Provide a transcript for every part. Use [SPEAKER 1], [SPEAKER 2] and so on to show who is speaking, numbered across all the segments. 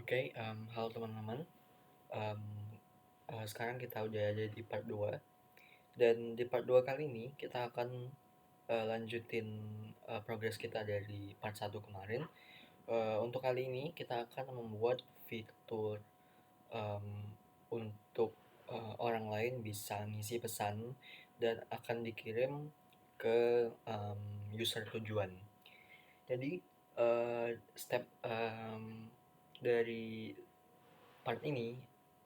[SPEAKER 1] Halo teman-teman. Em, Sekarang kita udah ada di part 2. Dan di part 2 kali ini kita akan lanjutin progres kita dari part 1 kemarin. Untuk kali ini kita akan membuat fitur em, untuk orang lain bisa ngisi pesan dan akan dikirim ke user tujuan. Jadi step dari part ini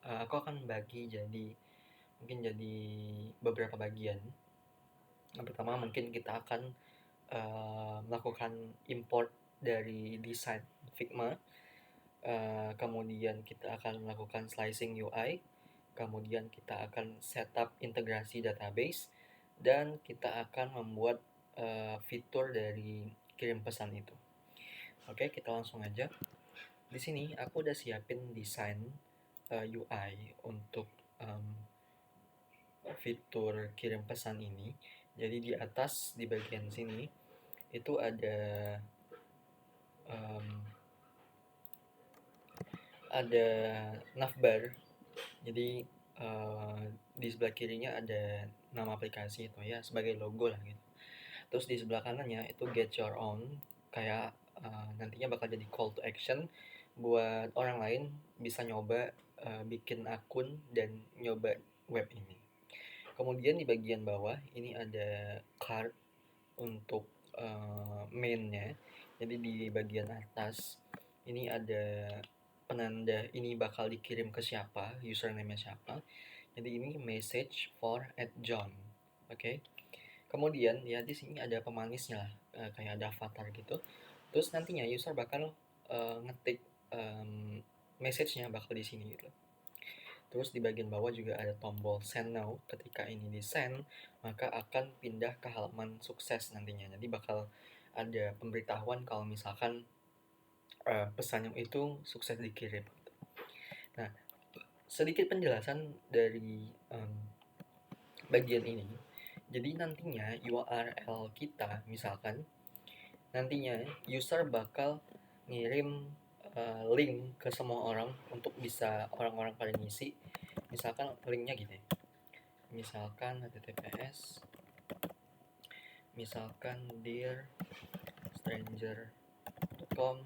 [SPEAKER 1] aku akan bagi jadi beberapa bagian. Yang pertama mungkin kita akan melakukan import dari desain Figma. Kemudian kita akan melakukan slicing UI. Kemudian kita akan setup integrasi database dan kita akan membuat fitur dari kirim pesan itu. Oke, kita langsung aja. Di sini aku udah siapin desain UI untuk fitur kirim pesan ini. Jadi di atas di bagian sini itu ada navbar. Jadi di sebelah kirinya ada nama aplikasi itu ya sebagai logo lah gitu. Terus di sebelah kanannya itu get your own, kayak nantinya bakal jadi call to action buat orang lain bisa nyoba bikin akun dan nyoba web ini. Kemudian di bagian bawah ini ada card untuk mainnya. Jadi di bagian atas ini ada penanda ini bakal dikirim ke siapa, username-nya siapa. Jadi ini message for @john. Oke. Kemudian ya di sini ada pemanisnya lah, kayak ada avatar gitu. Terus nantinya user bakal ngetik message-nya bakal di sini gitu. Terus di bagian bawah juga ada tombol send now. Ketika ini di send, maka akan pindah ke halaman sukses nantinya. Jadi bakal ada pemberitahuan kalau misalkan pesan yang itu sukses dikirim. Nah, sedikit penjelasan dari bagian ini. Jadi nantinya URL kita misalkan nantinya user bakal ngirim link ke semua orang untuk bisa orang-orang pada ngisi. Misalkan linknya gini. Misalkan https misalkan dear stranger.com/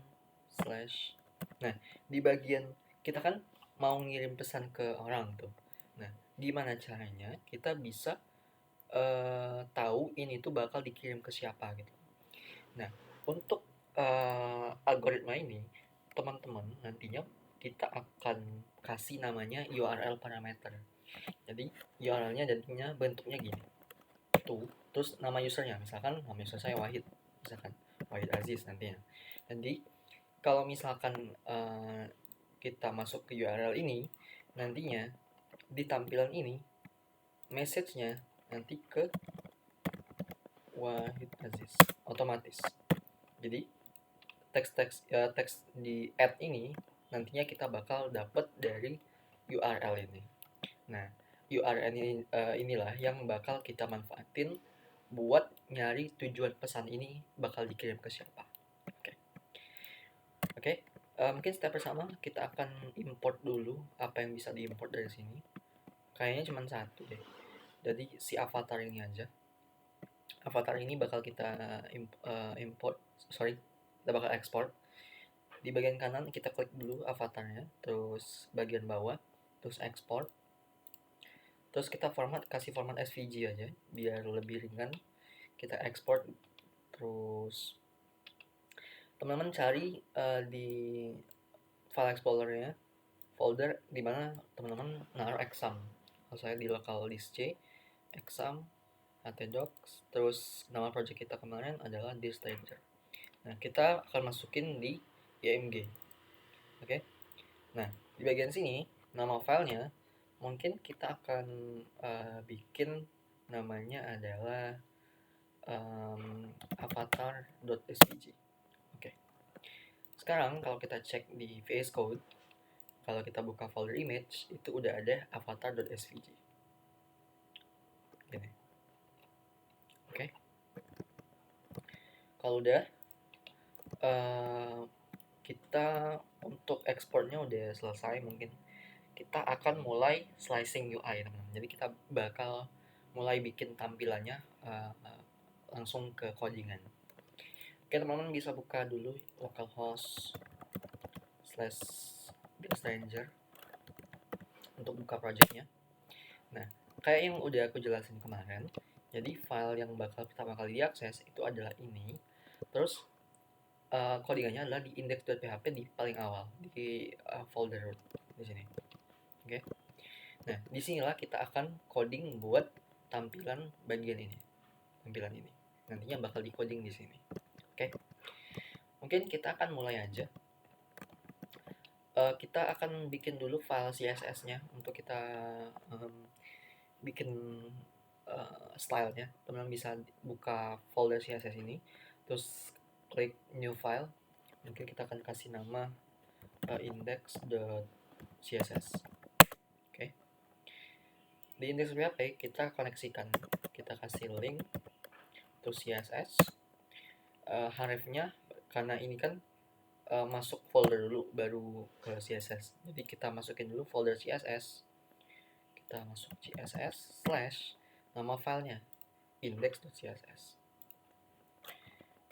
[SPEAKER 1] nah di bagian kita kan mau ngirim pesan ke orang tuh. Nah gimana caranya kita bisa tahu ini tuh bakal dikirim ke siapa gitu. Nah untuk algoritma ini teman-teman nantinya kita akan kasih namanya URL parameter. Jadi URL-nya nantinya bentuknya gini tuh, terus nama usernya misalkan nama user saya Wahid, misalkan Wahid Aziz nantinya. Jadi kalau misalkan kita masuk ke URL ini nantinya di tampilan ini message-nya nanti ke Wahid Aziz otomatis. Jadi teks di add ini nantinya kita bakal dapat dari URL ini. Nah URL ini inilah yang bakal kita manfaatin buat nyari tujuan pesan ini bakal dikirim ke siapa. Oke. Mungkin step pertama kita akan import dulu apa yang bisa diimport dari sini. Kayaknya cuma satu deh. Jadi si avatar ini aja. Avatar ini bakal kita kita bakal export. Di bagian kanan kita klik dulu avatarnya, terus bagian bawah, terus export. Terus kita kasih format SVG aja biar lebih ringan. Kita export, terus teman-teman cari di file explorer-nya folder di mana teman-teman naruh exam. Kalau saya di local disk C, exam, htdocs, terus nama project kita kemarin adalah Dear Stranger. Nah, kita akan masukin di img. Oke. Nah, di bagian sini nama filenya mungkin kita akan bikin namanya adalah avatar.svg. Oke. Sekarang kalau kita cek di VS Code, kalau kita buka folder image itu udah ada avatar.svg. Gini. Oke. Kalau udah kita untuk ekspornya udah selesai, mungkin kita akan mulai slicing UI, teman-teman. Jadi kita bakal mulai bikin tampilannya langsung ke codingan. Oke, teman-teman bisa buka dulu localhost /stranger untuk buka projectnya. Nah, kayak yang udah aku jelasin kemarin, jadi file yang bakal pertama kali diakses itu adalah ini. Terus codingannya adalah di index.php di paling awal, di folder root di sini. Oke. Nah, disinilah kita akan coding buat tampilan bagian ini, tampilan ini. Nantinya bakal di coding di sini. Oke. Mungkin kita akan mulai aja. Kita akan bikin dulu file CSS-nya untuk kita bikin stylenya. Teman-teman bisa buka folder CSS ini, terus klik new file. Mungkin kita akan kasih nama index.css. Oke. Di index.php kita koneksikan, kita kasih link to CSS. Hrefnya karena ini kan masuk folder dulu baru ke CSS. Jadi kita masukin dulu folder CSS. Kita masuk CSS / nama filenya index.css.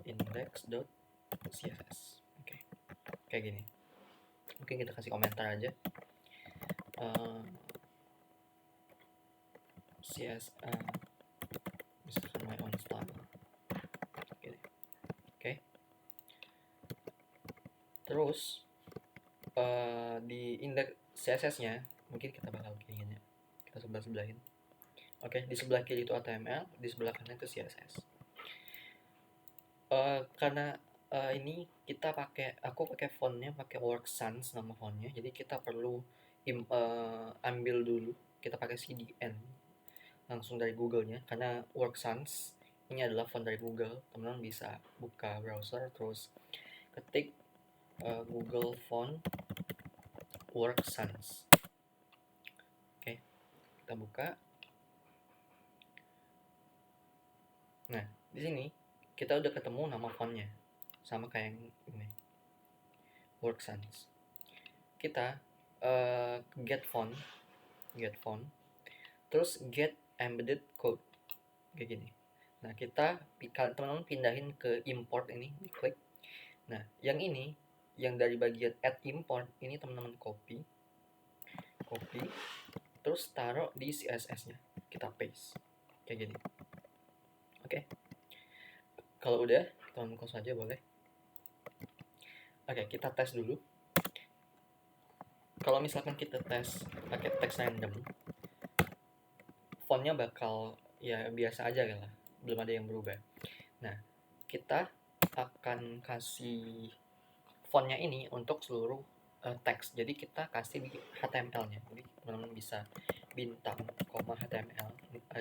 [SPEAKER 1] Index.css. Oke. Kayak gini. Mungkin kita kasih komentar aja. CSS misalkan my own style. Oke. Terus di index CSS-nya mungkin kita bakal bikinnya. Kita sebelah-sebelahin. Oke, di sebelah kiri itu HTML, di sebelah kanan itu CSS. Karena ini kita aku pakai fontnya, pakai Work Sans nama fontnya. Jadi kita perlu ambil dulu, kita pakai CDN langsung dari Google-nya, karena Work Sans ini adalah font dari Google. Teman-teman bisa buka browser terus ketik Google Font Work Sans. Oke, kita buka. Nah, di sini kita udah ketemu nama fontnya, sama kayak yang ini, Work Sans. Kita get font, terus get embedded code kayak gini. Nah, kita teman-teman pindahin ke import ini, diklik. Nah, yang ini, yang dari bagian add import ini teman-teman copy, terus taruh di CSS-nya, kita paste kayak gini. Oke. Kalau udah, teman-teman close aja boleh. Oke, kita tes dulu. Kalau misalkan kita tes pakai text random, fontnya bakal ya biasa aja lah, belum ada yang berubah. Nah, kita akan kasih fontnya ini untuk seluruh teks. Jadi kita kasih di HTML-nya. Jadi teman-teman bisa bintang, HTML.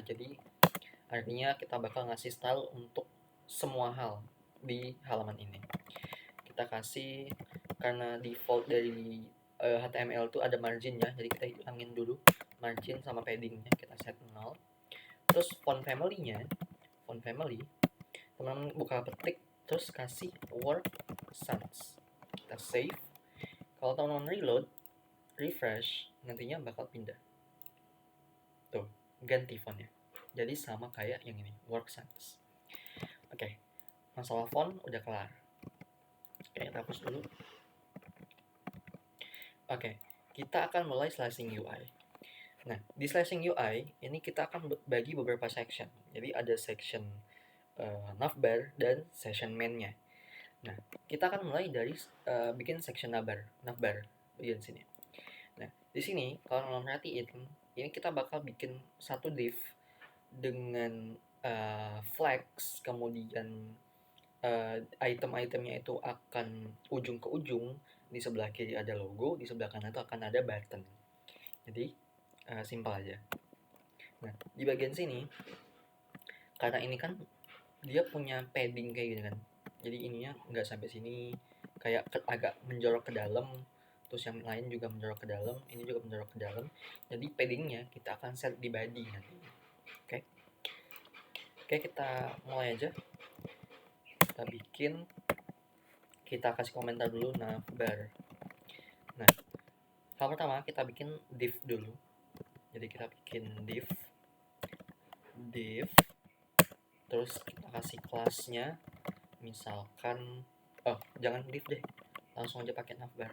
[SPEAKER 1] Jadi artinya kita bakal ngasih style untuk semua hal di halaman ini. Kita kasih, karena default dari HTML itu ada marginnya, jadi kita hilangin dulu margin sama paddingnya, kita set 0. Terus font family, teman-teman buka petik terus kasih Work Sans, kita save. Kalau teman-teman reload, refresh, nantinya bakal pindah tuh, ganti fontnya jadi sama kayak yang ini, Work Sans. Oke, masalah font udah kelar. Oke, kita hapus dulu. Oke, kita akan mulai slicing UI. Nah, di slicing UI ini kita akan bagi beberapa section. Jadi ada section navbar dan section main-nya. Nah, kita akan mulai dari bikin section navbar bagian sini. Nah, di sini kalau kalian perhatiin, ini kita bakal bikin satu div dengan flags, kemudian item-itemnya itu akan ujung ke ujung. Di sebelah kiri ada logo, di sebelah kanan itu akan ada button. Jadi simpel aja. Nah, di bagian sini karena ini kan dia punya padding kayak gini kan, jadi ininya nggak sampai sini, kayak agak menjorok ke dalam, terus yang lain juga menjorok ke dalam, ini juga menjorok ke dalam. Jadi paddingnya kita akan set di body nanti. Oke, kita mulai aja. Kita bikin, kita kasih komentar dulu navbar Nah, hal pertama kita bikin div dulu. Jadi kita bikin div, terus kita kasih kelasnya, misalkan, jangan div deh, langsung aja pakai navbar.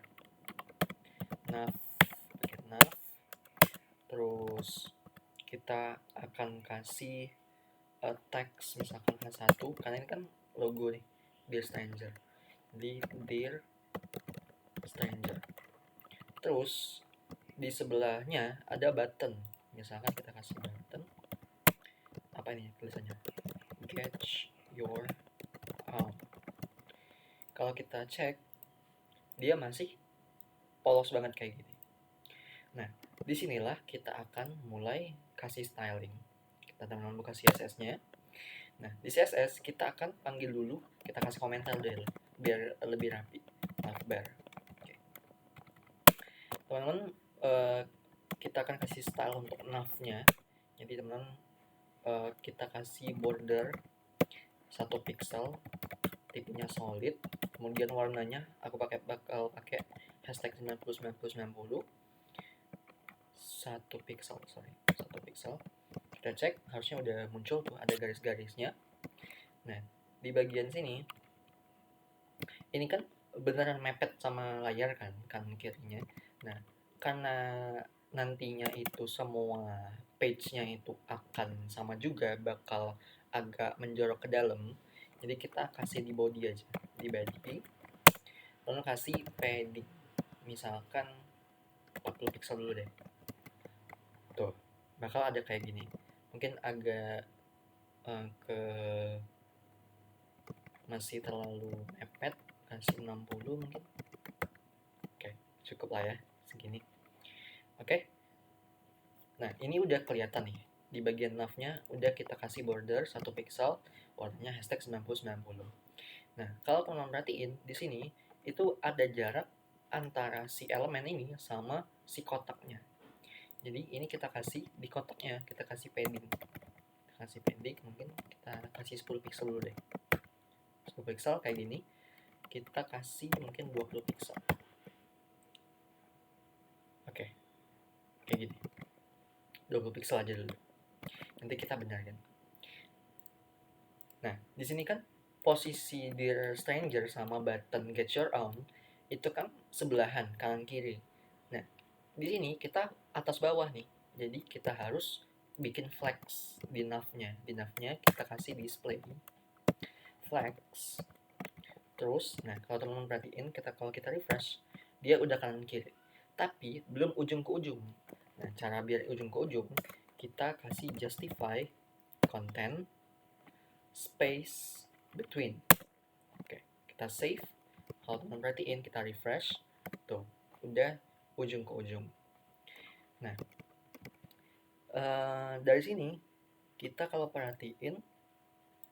[SPEAKER 1] Pakai nav, terus kita akan kasih teks misalkan H1, karena ini kan logo nih, Dear Stranger. Jadi Dear Stranger. Terus di sebelahnya ada button. Misalkan kita kasih button. Apa ini tulisannya? Get your own. Kalau kita cek, dia masih polos banget kayak gini. Nah, disinilah kita akan mulai kasih styling. Kita teman-teman buka CSS-nya. Nah, di CSS kita akan panggil dulu, kita kasih komentar dulu biar lebih rapi. Navbar. Oke. Teman-teman, kita akan kasih style untuk nav-nya. Jadi teman-teman, kita kasih border 1 pixel, tipenya solid, kemudian warnanya aku bakal pakai hashtag 909090 1 pixel. Kita cek, harusnya udah muncul tuh, ada garis-garisnya. Nah, di bagian sini ini kan beneran mepet sama layar kan, kanan kirinya. Nah, karena nantinya itu semua page-nya itu akan sama juga, bakal agak menjorok ke dalam. Jadi kita kasih di body aja, di body. Lalu kasih padding, misalkan 40 pixel dulu deh. Tuh, bakal ada kayak gini. Mungkin agak masih terlalu mepet, kasih 60 mungkin. Oke, cukup lah ya segini. Oke. Nah, ini udah kelihatan nih. Di bagian nav-nya udah kita kasih border 1 pixel, warnanya hashtag 9090. Nah, kalau teman-teman perhatiin di sini itu ada jarak antara si elemen ini sama si kotaknya. Jadi ini kita kasih di kotaknya, kita kasih padding. Mungkin kita kasih 10 pixel dulu deh. 10 pixel kayak gini. Kita kasih mungkin 20 pixel. Oke. Kayak gini. 20 pixel aja dulu. Nanti kita benarkan. Nah, di sini kan posisi Dear Stranger sama button Get Your Own itu kan sebelahan kanan kiri. Nah, di sini kita atas bawah nih. Jadi kita harus bikin flex di nav-nya. Di nav-nya kita kasih display flex. Terus, nah kalau teman-teman perhatiin, kalau kita refresh, dia udah kanan kiri. Tapi belum ujung ke ujung. Nah, cara biar ujung ke ujung, kita kasih justify content space between. Oke, kita save. Kalau teman perhatiin, kita refresh. Tuh, udah ujung ke ujung. Nah, dari sini kita kalau perhatiin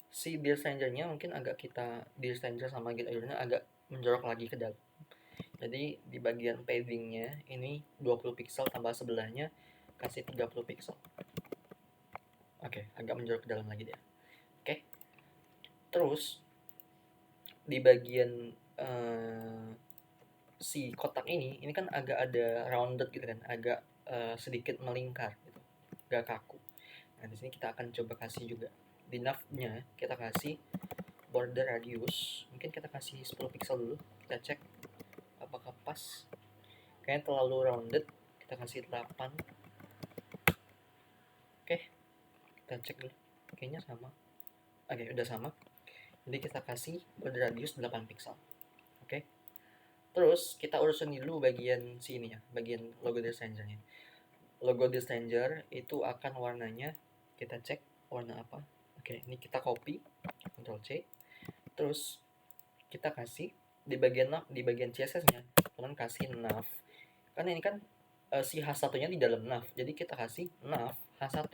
[SPEAKER 1] si Dear Stranger-nya mungkin agak Dear Stranger sama Get Your-nya agak menjorok lagi ke dalam. Jadi di bagian padding-nya ini 20 pixel tambah sebelahnya kasih 30 pixel. Oke, agak menjorok ke dalam lagi dia. Oke. Terus di bagian si kotak ini kan agak ada rounded gitu kan, agak sedikit melingkar gitu, agak kaku. Nah, di sini kita akan coba kasih juga di nav-nya, kita kasih border radius, mungkin kita kasih 10 pixel dulu, kita cek apakah pas. Kayaknya terlalu rounded, kita kasih 8. Oke, kita cek dulu, kayaknya sama. Oke, udah sama. Jadi kita kasih border radius 8 pixel. Oke. Terus kita urusin dulu bagian sini ya, bagian logo Dear Stranger-nya. Logo Dear Stranger itu akan warnanya, kita cek warna apa. Oke, ini kita copy, Ctrl C. Terus kita kasih di bagian CSS-nya, teman kasih nav. Karena ini kan si H1-nya di dalam nav. Jadi kita kasih nav H1.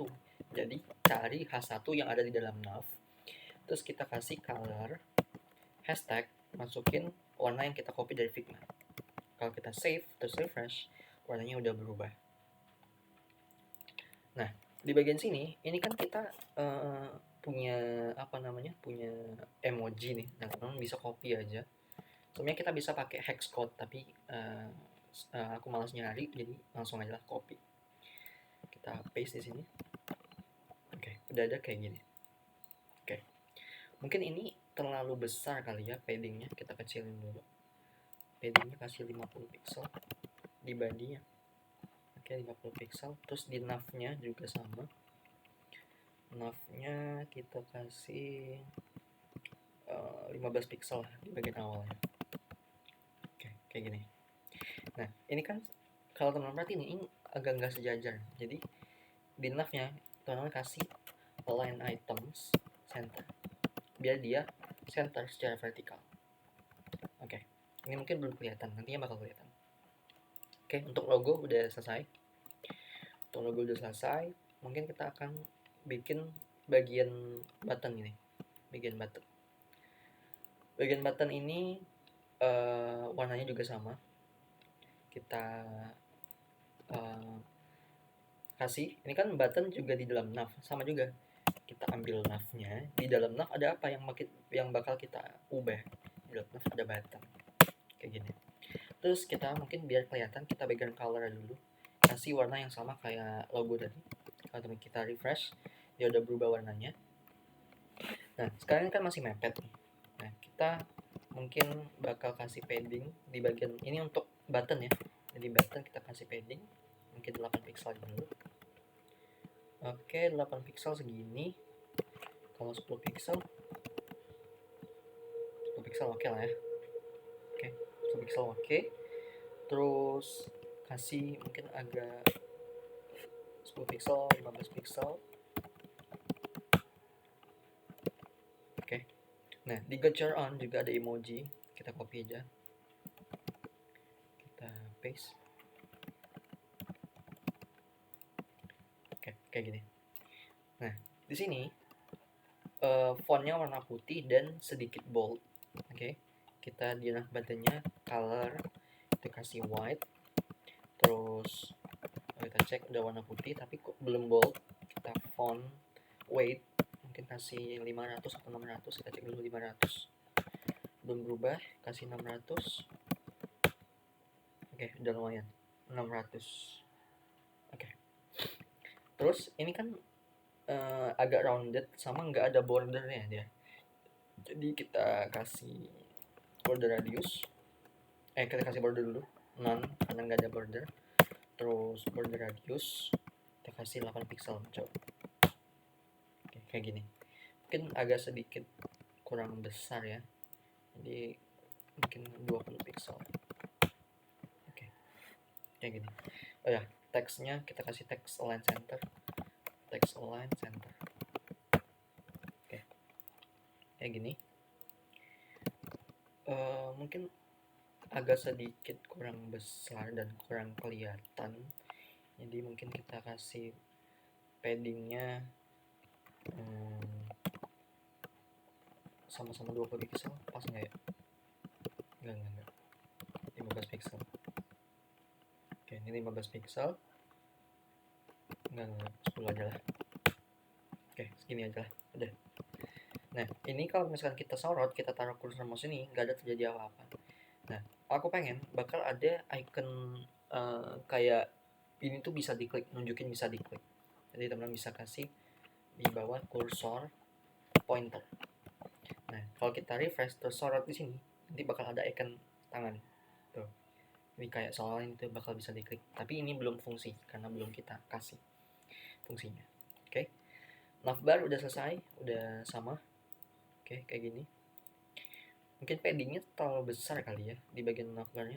[SPEAKER 1] Jadi cari H1 yang ada di dalam nav. Terus kita kasih color, hashtag, masukin warna yang kita copy dari Figma. Kalau kita save terus refresh, warnanya udah berubah. Nah, di bagian sini ini kan kita punya punya emoji nih. Nah, teman bisa copy aja. Sebenarnya kita bisa pakai hex code, tapi aku malas nyari, jadi langsung aja lah copy, kita paste di sini. Oke, udah ada kayak gini. Oke, mungkin ini terlalu besar kali ya paddingnya, kita kecilin dulu. Paddingnya kasih 50 pixel di body-nya. Oke, 50 pixel. Terus di nav-nya juga sama, nav-nya kita kasih 15 pixel di bagian awalnya. Oke, kayak gini. Nah, ini kan kalau teman-teman perhatiin ini agak nggak sejajar. Jadi di nav-nya teman-teman kasih align items center, biar dia center secara vertikal. Oke, ini mungkin belum kelihatan, nantinya bakal kelihatan. Oke, untuk logo udah selesai. Mungkin kita akan bikin bagian button ini. Bagian button ini warnanya juga sama. Kita kasih, ini kan button juga di dalam nav, sama juga. Kita ambil nav-nya, di dalam nav ada apa yang bakal kita ubah. Di dalam nav ada button kayak gini. Terus kita mungkin biar kelihatan, kita background color dulu, kasih warna yang sama kayak logo tadi. Kalau kita refresh, dia udah berubah warnanya. Nah, sekarang kan masih mepet nih. Nah, kita mungkin bakal kasih padding di bagian ini untuk button ya. Jadi button kita kasih padding mungkin 8 pixel dulu. Oke, 8 pixel segini. Kalau 10 pixel oke lah ya. Oke, 10 pixel oke. Terus kasih mungkin agak 10 pixel, 15 pixel. Oke. Nah, di Gotcha On juga ada emoji. Kita copy aja. Kita paste. Oke, kayak gini. Nah, di sini fontnya warna putih dan sedikit bold. Oke. Kita di nav buttonnya color kita kasih white. Terus kita cek udah warna putih tapi kok belum bold. Kita font weight mungkin kasih 500 atau 600. Kita cek dulu 500. Belum berubah, kasih 600. Oke, udah lumayan. 600. Oke. Terus ini kan agak rounded sama nggak ada bordernya dia. Jadi kita kasih border radius. Kita kasih border dulu, none karena nggak ada border. Terus border radius kita kasih 8 pixel, coba. Oke, kayak gini. Mungkin agak sedikit kurang besar ya. Jadi mungkin 20 pixel. Oke. Kayak gini. Oh ya, teksnya kita kasih text align center. Text align center. Oke. Kayak gini. Mungkin agak sedikit kurang besar dan kurang kelihatan, jadi mungkin kita kasih paddingnya sama-sama 20 pixel, pas nggak ya? Enggak 15 pixel. Oke, ini 15 pixel. Enggak 10 aja lah. Oke, segini aja lah, udah. Nah, ini kalau misalkan kita sorot, kita taruh kursor mouse ini, nggak ada terjadi apa-apa. Nah, aku pengen bakal ada icon kayak ini tuh bisa diklik, nunjukin bisa diklik. Jadi teman-teman bisa kasih di bawah kursor pointer. Nah, kalau kita refresh terus sorot di sini, nanti bakal ada icon tangan. Tuh. Ini kayak soalnya itu bakal bisa diklik. Tapi ini belum fungsi karena belum kita kasih fungsinya. Oke. Navbar udah selesai, udah sama. Oke, kayak gini. Mungkin paddingnya terlalu besar kali ya di bagian navbarnya.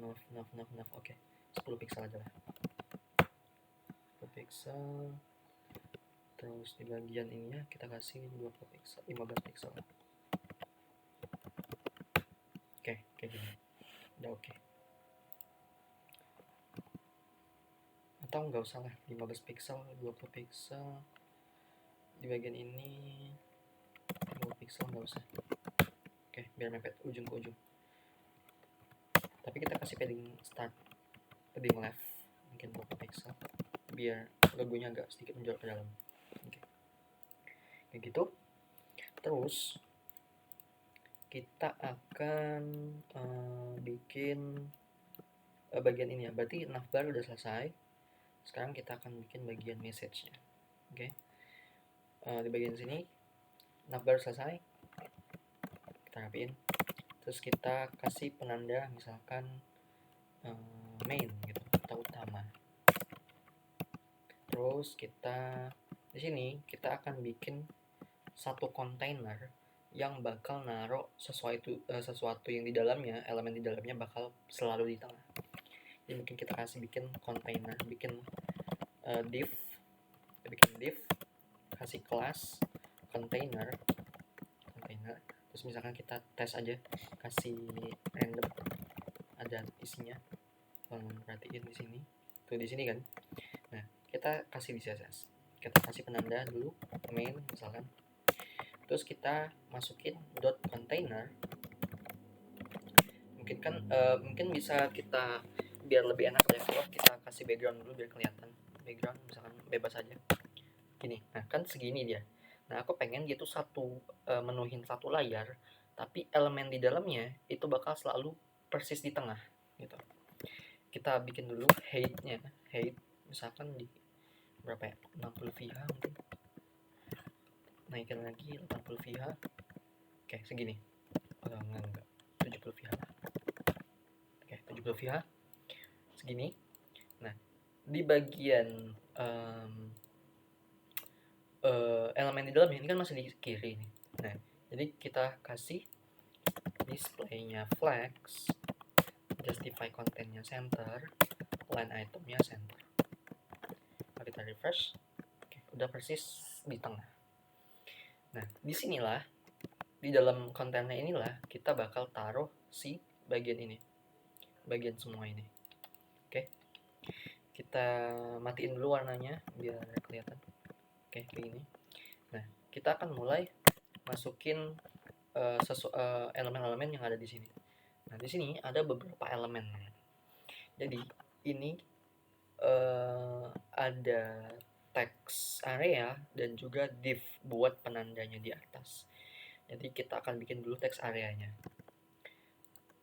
[SPEAKER 1] Nav. Oke. 10 pixel aja lah. 10 pixel. Terus di bagian ininya kita kasih 20 pixel, 15 pixel. Oke, kayak gini. Udah oke. Atau nggak usah lah, 15 pixel, 20 pixel. Di bagian ini 20 pixel nggak usah. Oke, biar mepet ujung ke ujung. Tapi kita kasih padding start, padding left, mungkin 20 pixel, biar logonya agak sedikit menjorok ke dalam. Oke. Kayak gitu. Terus kita akan bikin bagian ini ya. Berarti navbar udah selesai. Sekarang kita akan bikin bagian message-nya. Oke. Di bagian sini navbar selesai. Kita rapiin. Terus kita kasih penanda misalkan main gitu atau utama. Terus kita di sini kita akan bikin satu kontainer yang bakal naruh sesuatu yang di dalamnya, elemen di dalamnya bakal selalu di tengah. Jadi mungkin kita bikin kontainer, bikin div, kasih kelas kontainer, terus misalkan kita tes aja, kasih random, ada isinya, perhatiin di sini, tuh di sini kan. Nah, kita kasih di CSS, kita kasih penanda dulu main misalkan, terus kita masukin dot container. Mungkin bisa kita biar lebih enak develop, kita kasih background dulu biar kelihatan. Background misalkan bebas aja gini. Nah kan segini dia. Nah aku pengen dia tuh menuhin satu layar, tapi elemen di dalamnya itu bakal selalu persis di tengah gitu. Kita bikin dulu height-nya, misalkan di berapa ya, 60 VH mungkin, naikin lagi 80 VH. Oke segini, enggak 70 VH lah. Oke 70 VH segini. Nah di bagian elemen di dalamnya ini kan masih di kiri nih. Nah jadi kita kasih displaynya flex, justify contentnya center, line itemnya center. Kalau kita refresh, oke, udah persis di tengah. Nah disinilah, di dalam kontennya inilah kita bakal taruh si bagian ini, bagian semua ini. Oke, kita matiin dulu warnanya biar kelihatan. Oke kayak gini. Nah kita akan mulai masukin elemen-elemen yang ada di sini. Nah di sini ada beberapa elemen. Jadi ini ada text area dan juga div buat penandanya di atas. Jadi kita akan bikin dulu text areanya.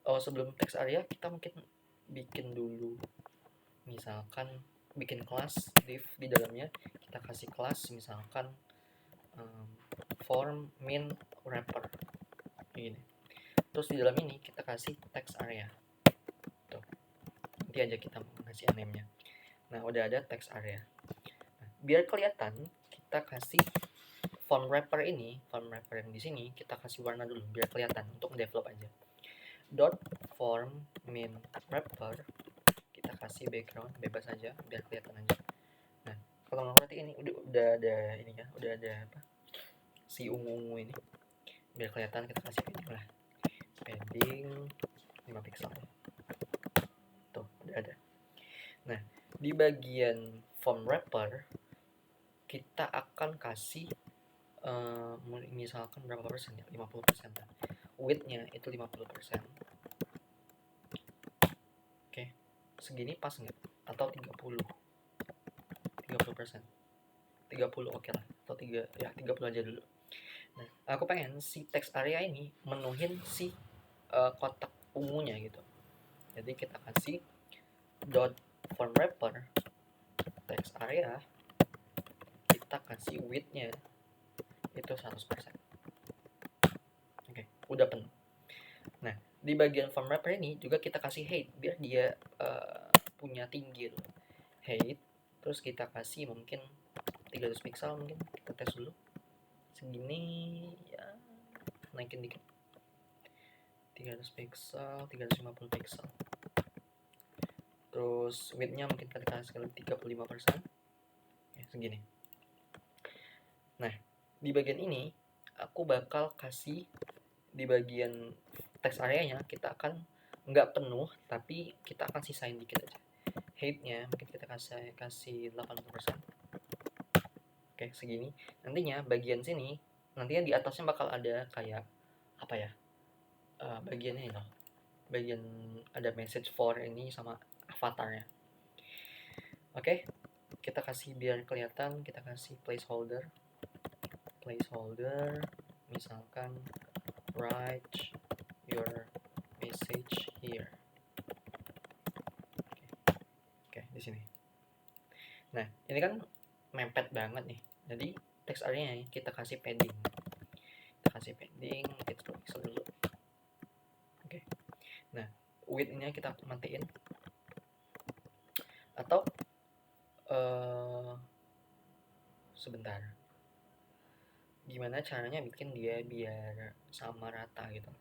[SPEAKER 1] Sebelum text area kita mungkin bikin dulu, misalkan bikin kelas div, di dalamnya kita kasih kelas misalkan form min wrapper ini. Terus di dalam ini kita kasih text area. Tuh. Nanti aja kita kasih name-nya. Nah, udah ada text area. Nah, biar kelihatan, kita kasih form wrapper ini, form wrapper yang di sini kita kasih warna dulu biar kelihatan, untuk develop aja. Dot form min wrapper, kita kasih background bebas aja biar kelihatan aja. Nah, kalau nggak berarti ini udah ada ininya, udah ada apa? Si ungu-ungu ini. Biar kelihatan kita kasih padding lah. Padding 5 pixel. Tuh, udah ada. Nah, di bagian form wrapper kita akan kasih misalkan berapa persen ya, 50% kan. Width-nya itu 50%. Oke, segini pas nggak? Atau 30%? 30 oke lah, atau 30 aja dulu. Nah, aku pengen si text area ini menuhin si kotak ungunya gitu. Jadi kita kasih dot form wrapper text area, kita kasih width-nya itu 100%. Oke, udah penuh. Nah, di bagian form wrapper ini juga kita kasih height biar dia punya tinggi loh. Height, terus kita kasih mungkin 300 pixel, mungkin kita tes dulu. Segini ya, naikin dikit. 300 pixel, 350 pixel. Terus width-nya mungkin kita kasih 35%. Ya, segini. Nah, di bagian ini aku bakal kasih, di bagian text areanya kita akan nggak penuh, tapi kita akan sisain dikit aja. Height-nya mungkin kita kasih 80%. Oke, segini. Nantinya bagian sini, nantinya di atasnya bakal ada kayak apa ya? Bagian ini loh. Bagian ada message for ini sama avatarnya. Oke, kita kasih biar kelihatan, kita kasih placeholder misalkan right Nah, ini kan mepet banget nih. Jadi text area-nya kita kasih padding. Kita kasih padding, kita pixel dulu. Oke. Nah, width-nya kita matiin. Atau sebentar. Gimana caranya bikin dia biar sama rata gitu.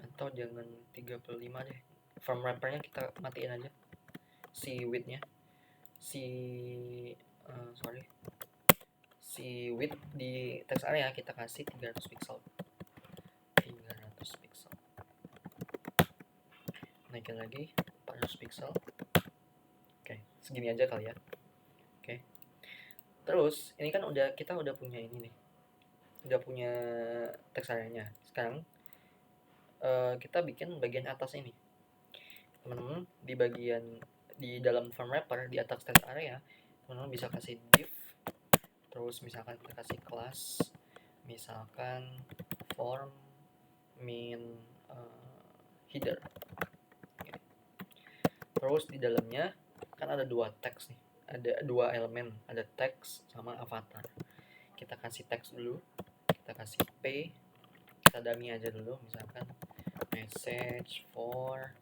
[SPEAKER 1] Atau jangan 35 deh. From wrapper-nya kita matiin aja. Si width-nya. Si width di text area kita kasih 300 pixel. 300 pixel. Naikin lagi 400 pixel. Oke, segini aja kali ya. Oke. Terus ini kan kita udah punya ini nih. Udah punya text area-nya. Sekarang kita bikin bagian atas ini. Teman-teman di dalam form wrapper di atas text area, teman-teman bisa kasih div. Terus misalkan kita kasih class, misalkan form min header. Terus di dalamnya kan ada dua teks nih, ada dua elemen, ada teks sama avatar. Kita kasih teks dulu, kita kasih p, kita dummy aja dulu, misalkan message for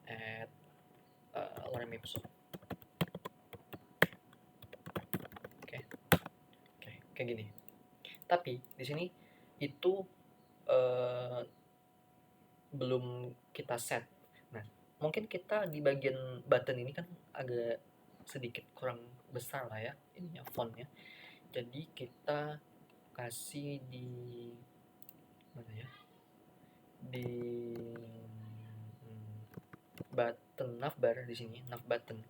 [SPEAKER 1] at lorem ipsum. Oke, kayak gini. Tapi di sini itu belum kita set. Nah, mungkin kita di bagian button ini kan agak sedikit kurang besar lah ya ininya, fontnya. Jadi kita kasih di mana ya, di button navbar di sini, nav button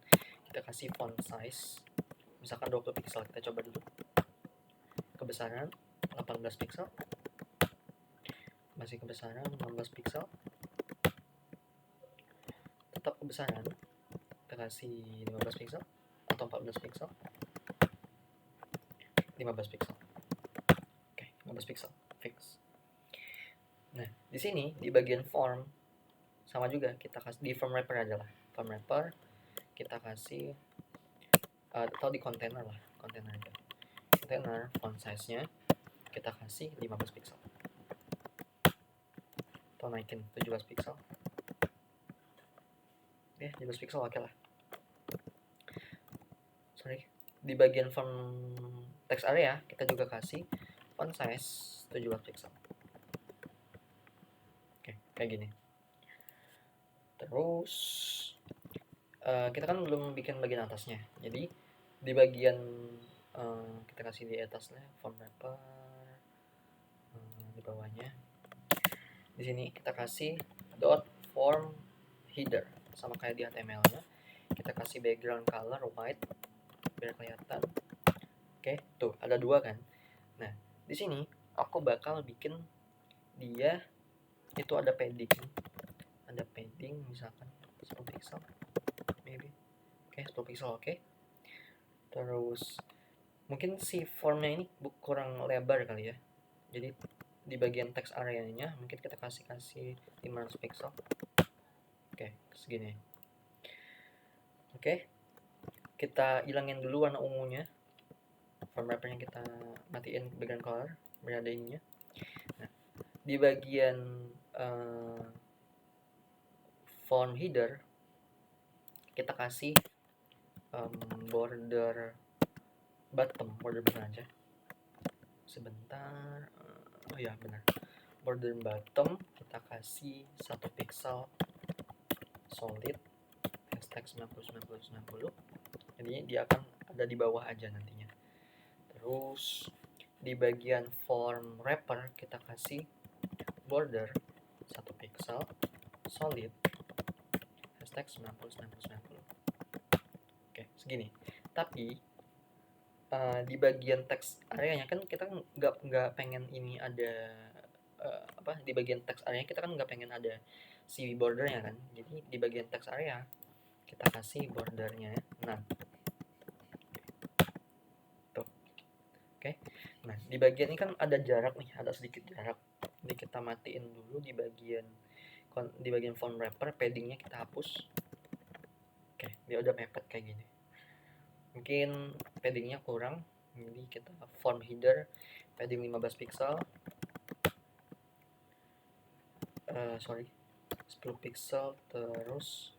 [SPEAKER 1] kita kasih font size misalkan 20 pixel. Kita coba dulu kebesaran 18 pixel, masih kebesaran 16 pixel, tetap kebesaran kita kasih 15 pixel atau 14 pixel, 15 pixel. Oke, 15 pixel fix. Nah, di sini di bagian form sama juga, kita kasih di form wrapper aja lah. Form wrapper kita kasih atau di container lah, container aja. Container font size-nya kita kasih 15 pixel. Atau naikin 17 pixel. Ya, 17 pixel oke lah. Sorry. Di bagian form text area kita juga kasih font size 17 pixel. Oke, kayak gini. Terus kita kan belum bikin bagian atasnya. Jadi di bagian kita kasih di atasnya form wrapper, di bawahnya di sini kita kasih dot form header sama kayak di HTML-nya. Kita kasih background color white biar kelihatan. Oke, tuh ada dua kan. Nah, di sini aku bakal bikin dia itu ada padding. Ada padding misalkan 10 pixel maybe. Oke, 10 pixel oke. Terus mungkin si formnya ini kurang lebar kali ya. Jadi di bagian text area-nya mungkin kita kasih 500 pixel. Oke, segini. Oke. Kita hilangin dulu warna ungunya. Form wrapper-nya kita matiin background color biar ada ininya. Nah, di bagian font header kita kasih border bottom aja. Sebentar. Oh ya, benar. Border bottom kita kasih 1 pixel solid hashtag 90. Jadi dia akan ada di bawah aja nantinya. Terus di bagian form wrapper kita kasih border 1 pixel solid hashtag 90. Oke, segini. Tapi di bagian text area-nya kan kita nggak pengen ini ada di bagian text area kita kan nggak pengen ada si bordernya kan. Jadi di bagian text area kita kasih bordernya 6. Tuh. Oke. Nah, di bagian ini kan ada jarak nih, ada sedikit jarak. Jadi kita matiin dulu di bagian di bagian font wrapper paddingnya kita hapus. Oke, dia udah mepet kayak gini. Mungkin paddingnya kurang, jadi kita font header padding 15 pixel. 10 pixel, terus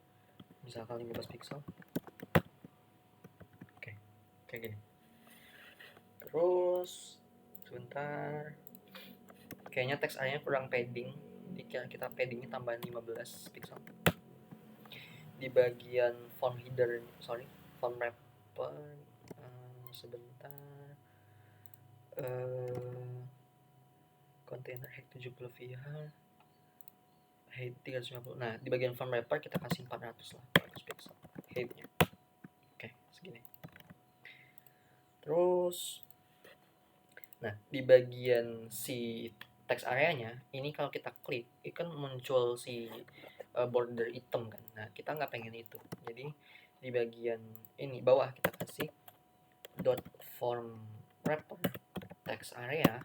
[SPEAKER 1] misalkan 15 pixel. Oke, kayak gini. Terus sebentar, kayaknya teks area kurang padding, jadi kita paddingnya tambahin 15 pixel. Di bagian font header, font wrapper, sebentar, container height 70 VH, height 350. Nah, di bagian font wrapper kita kasih 400 lah, 400 pixel heightnya. Oke, segini. Terus, nah di bagian si teks areanya ini kalau kita klik, itu kan muncul si border hitam kan. Nah, kita nggak pengen itu. Jadi di bagian ini bawah kita kasih dot form wrapper text area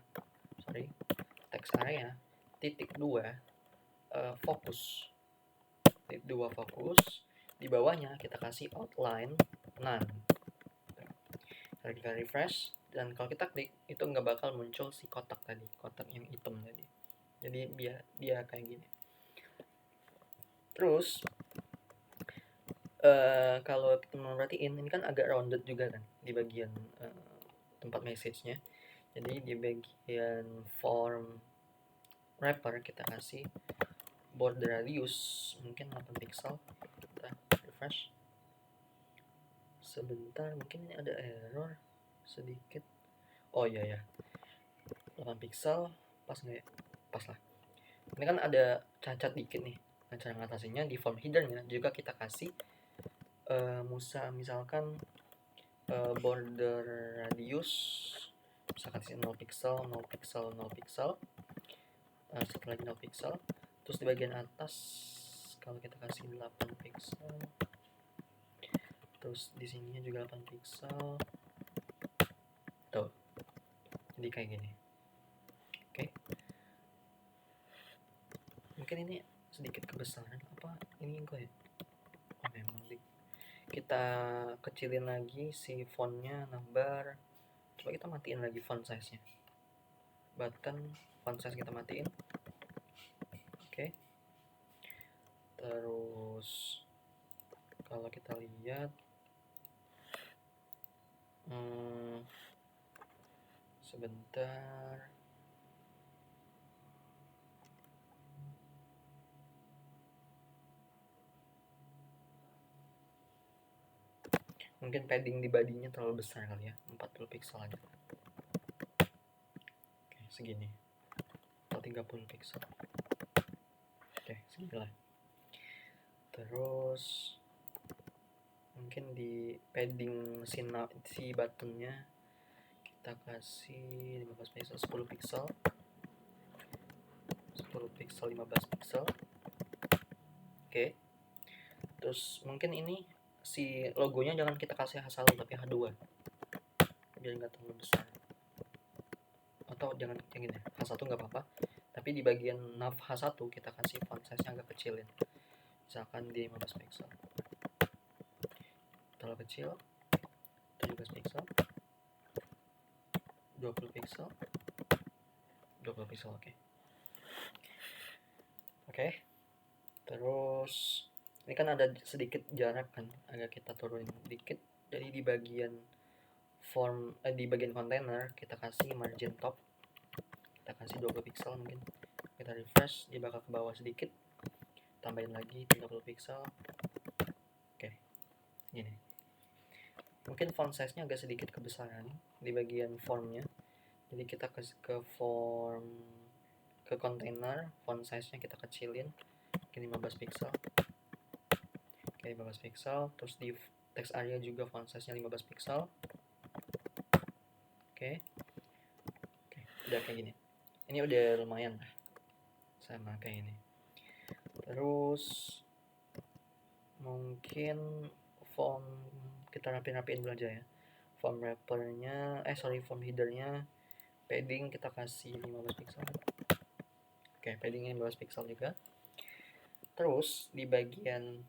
[SPEAKER 1] titik 2 fokus di bawahnya kita kasih outline none. Kita refresh, dan kalau kita klik itu nggak bakal muncul si kotak yang hitam tadi. Jadi dia kayak gini. Terus kalau kita merhatiin ini kan agak rounded juga kan di bagian tempat message-nya. Jadi di bagian form wrapper kita kasih border radius mungkin 8 pixel. Kita refresh. Sebentar, mungkin ini ada error sedikit. Oh iya, 8 pixel pas nggak ya? Pas lah. Ini kan ada cacat dikit nih. Nah, cara ngatasinnya di form headernya juga kita kasih misalkan border radius bisa kasih 0 pixel, 0 pixel, 0 pixel, satu lagi 0 pixel. Terus di bagian atas kalau kita kasih 8 pixel, terus di sininya juga 8 pixel tuh, jadi kayak gini. Oke. Mungkin ini sedikit kebesaran apa ini enggak ya? Oh memang kita kecilin lagi si fontnya, nambah. Coba kita matiin lagi font size nya, button font size kita matiin. Oke. Terus kalau kita lihat sebentar, mungkin padding di badinya terlalu besar kali ya, 40 pixel aja. Oke, segini atau 30 pixel. Oke, seginilah. Terus mungkin di padding si buttonnya kita kasih 15 pixel, 10 pixel, 15 pixel. Oke. Terus mungkin ini si logonya jangan kita kasih H1 tapi H2 biar nggak terlalu besar, atau jangan yang gini, H1 nggak apa-apa, tapi di bagian nav H1 kita kasih font size nya agak kecilin, misalkan di 15 pixel, terlalu kecil, 17 pixel, 20 pixel, 20 pixel. Oke. Terus ini kan ada sedikit jarak kan, agak kita turunin dikit. Jadi di bagian di bagian kontainer kita kasih margin top, kita kasih 20 pixel mungkin. Kita refresh, dia bakal ke bawah sedikit, tambahin lagi 30 pixel. Oke, gini. Mungkin font size nya agak sedikit kebesaran di bagian formnya, jadi kita ke form, ke kontainer, font size nya kita kecilin ke 15 pixel. Oke, 15 pixel. Terus di text area juga font size nya 15 pixel. Oke, udah kayak gini. Ini udah lumayan lah, sama kayak ini. Terus mungkin font kita rapiin dulu aja ya. Font wrappernya, font headernya padding kita kasih 15 pixel. Oke, paddingnya 15 pixel juga. Terus di bagian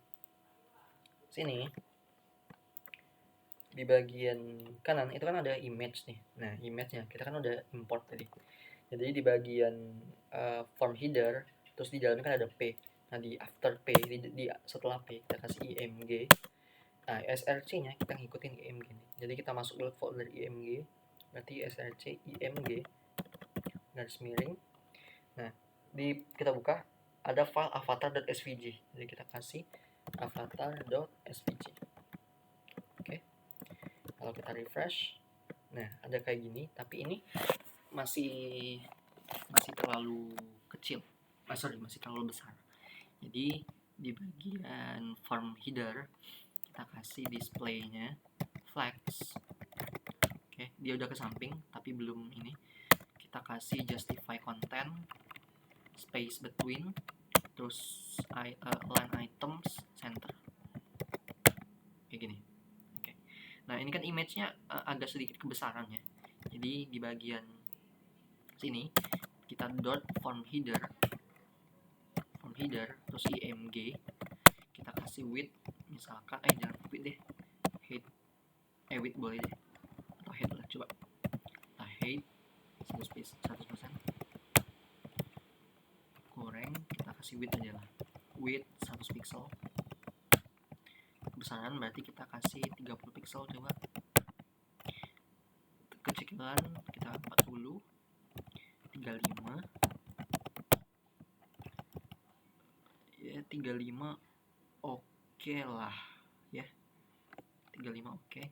[SPEAKER 1] sini, di bagian kanan itu kan ada image nih. Nah, image-nya kita kan udah import tadi. Jadi di bagian form header, terus di dalamnya kan ada P. Nah, di after P, di setelah P kita kasih img. Nah, src-nya kita ngikutin img nih. Jadi kita masuk ke folder img, berarti src img garis miring. Nah, kita buka ada file avatar.svg. Jadi kita kasih avatar.svg. Oke. Kalau kita refresh, nah ada kayak gini, tapi ini masih terlalu kecil. Masih terlalu besar. Jadi di bagian form header kita kasih displaynya flex. Oke, dia udah ke samping tapi belum ini. Kita kasih justify content, space between, terus line items center. Kayak gini. Oke. Nah, ini kan image-nya agak sedikit kebesaran ya. Jadi di bagian sini kita dot form header terus img, kita kasih width misalkan jangan width deh, width boleh deh, atau height lah, coba height 100%, goreng, kita kasih width aja lah, width 100 pixel, kebesaran berarti kita kasih 30 pixel, coba kecilan kita 40, 35 ya, 35 oke lah ya, 35 oke.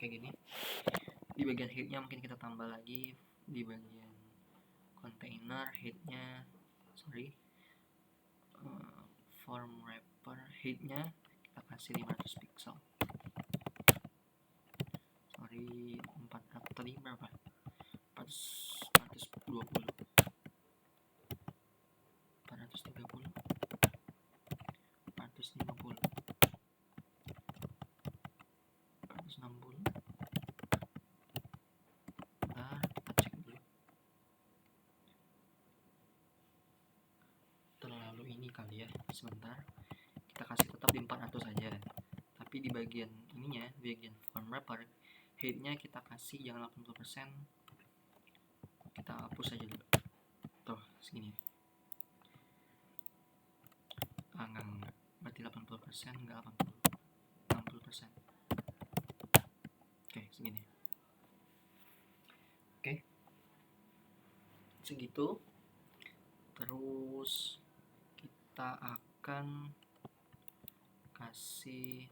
[SPEAKER 1] Kayak gini. Di bagian headnya mungkin kita tambah lagi, di bagian container headnya, form wrapper headnya kita kasih 500 pixel, 4 tadi berapa, 420, 430, 450, 460. Bentar, kita cek dulu. Terlalu ini kali ya, sebentar. Kita kasih tetap di 400 saja. Tapi di bagian ininya, di bagian form wrapper, headnya kita kasih jangan 80%. Kita hapus aja dulu. Tuh, segini. Enggak. Berarti 80%, enggak 80. 60%. Oke, segini. Oke. Segitu. Terus kita akan kasih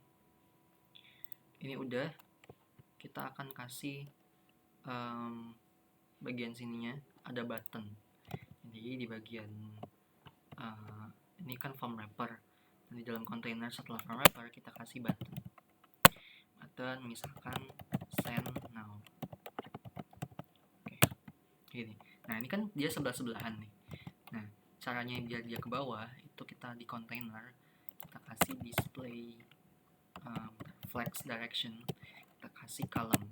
[SPEAKER 1] ini udah, kita akan kasih bagian sininya ada button. Jadi di bagian ini kan form wrapper, dan di dalam container setelah form wrapper kita kasih button misalkan send now. Oke, gini. Nah, ini kan dia sebelah-sebelahan nih. Nah, caranya biar dia ke bawah itu kita di container kita kasih display flex direction, kita kasih column,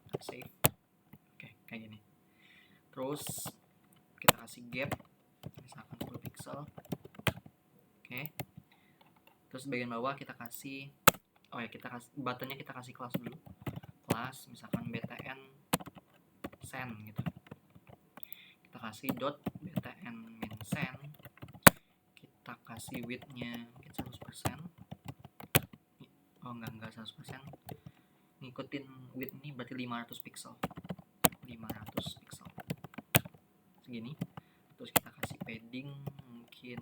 [SPEAKER 1] kita save. Oke, kayak gini. Terus kita kasih gap misalkan 10 pixel. Oke. Terus bagian bawah kita kasih kita kasih buttonnya, kita kasih kelas dulu, kelas misalkan btn send gitu, kita kasih dot btn min send, kita kasih widthnya mungkin 100%. Enggak 100%, ngikutin width ini berarti 500 pixel, 500 pixel segini. Terus kita kasih padding mungkin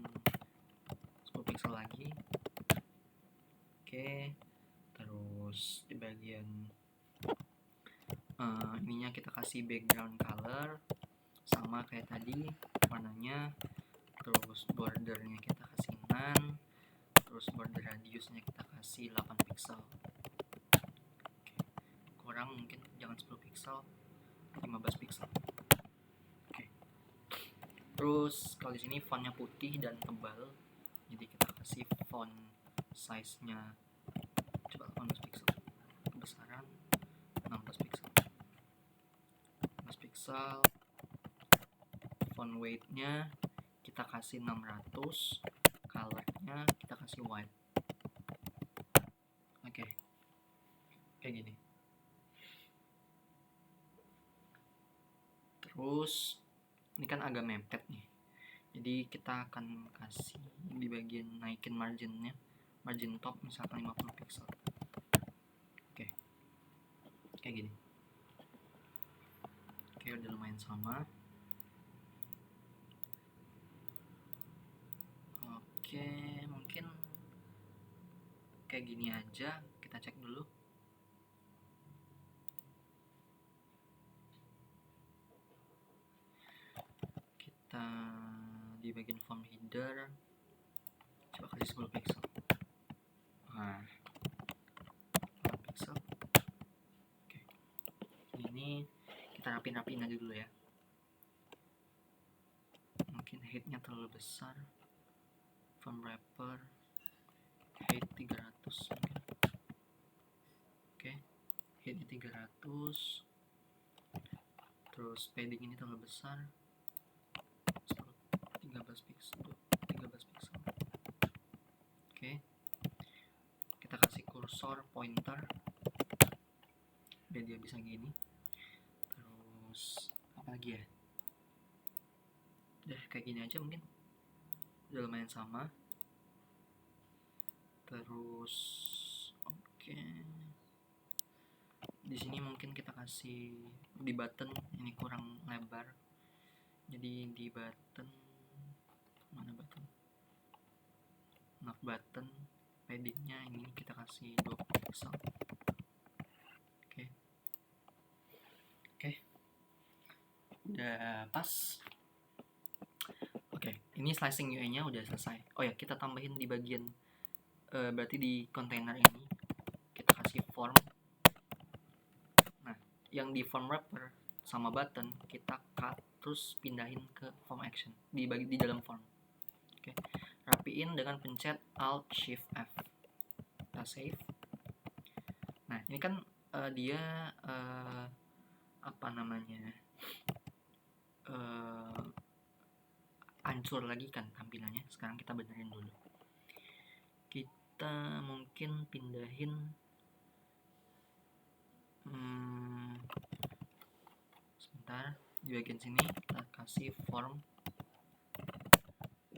[SPEAKER 1] 10 pixel lagi. Oke. Terus di bagian ininya kita kasih background color sama kayak tadi warnanya. Terus bordernya kita kasih none. Terus border radiusnya kita kasih 8 pixel. Oke. Kurang mungkin jangan 10 pixel, 15 pixel. Oke. Terus kalau di sini fontnya putih dan tebal, jadi kita kasih font size-nya coba 18 pixel, kebesaran 16 pixel, 16 pixel. Font weight-nya kita kita kasih 600, colornya kita kasih white. Oke, kayak gini. Terus ini kan agak mepet nih, jadi kita akan kasih di bagian naikin marginnya, margin top misalkan 50 pixel. Oke, kayak gini. Oke, udah lumayan sama. Oke, mungkin kayak gini aja. Kita cek dulu. Kita di bagian form header coba kasih 10 pixel. Nah, 10 pixel. Oke, ini kita rapin-rapin aja dulu ya. Mungkin height-nya terlalu besar. Form wrapper height 300 mungkin. Oke, height-nya 300. Terus padding ini terlalu besar. 13 pixel. Oke, kita kasih kursor pointer biar dia bisa gini. Terus apa lagi ya? Udah kayak gini aja mungkin. Udah lumayan sama. Terus oke. Di sini mungkin kita kasih di button ini kurang lebar. Jadi di button, mana button? Nav button, paddingnya ini kita kasih 20 pixel. Oke, udah pas. Oke, ini slicing UI-nya udah selesai. Oh ya, kita tambahin di bagian berarti di container ini kita kasih form. Nah, yang di form wrapper sama button kita cut terus pindahin ke form action di dalam form. Oke, rapiin dengan pencet Alt Shift F. Kita save. Nah, ini kan dia apa namanya? Hancur lagi kan tampilannya. Sekarang kita benerin dulu. Kita mungkin pindahin sebentar, di bagian sini kita kasih form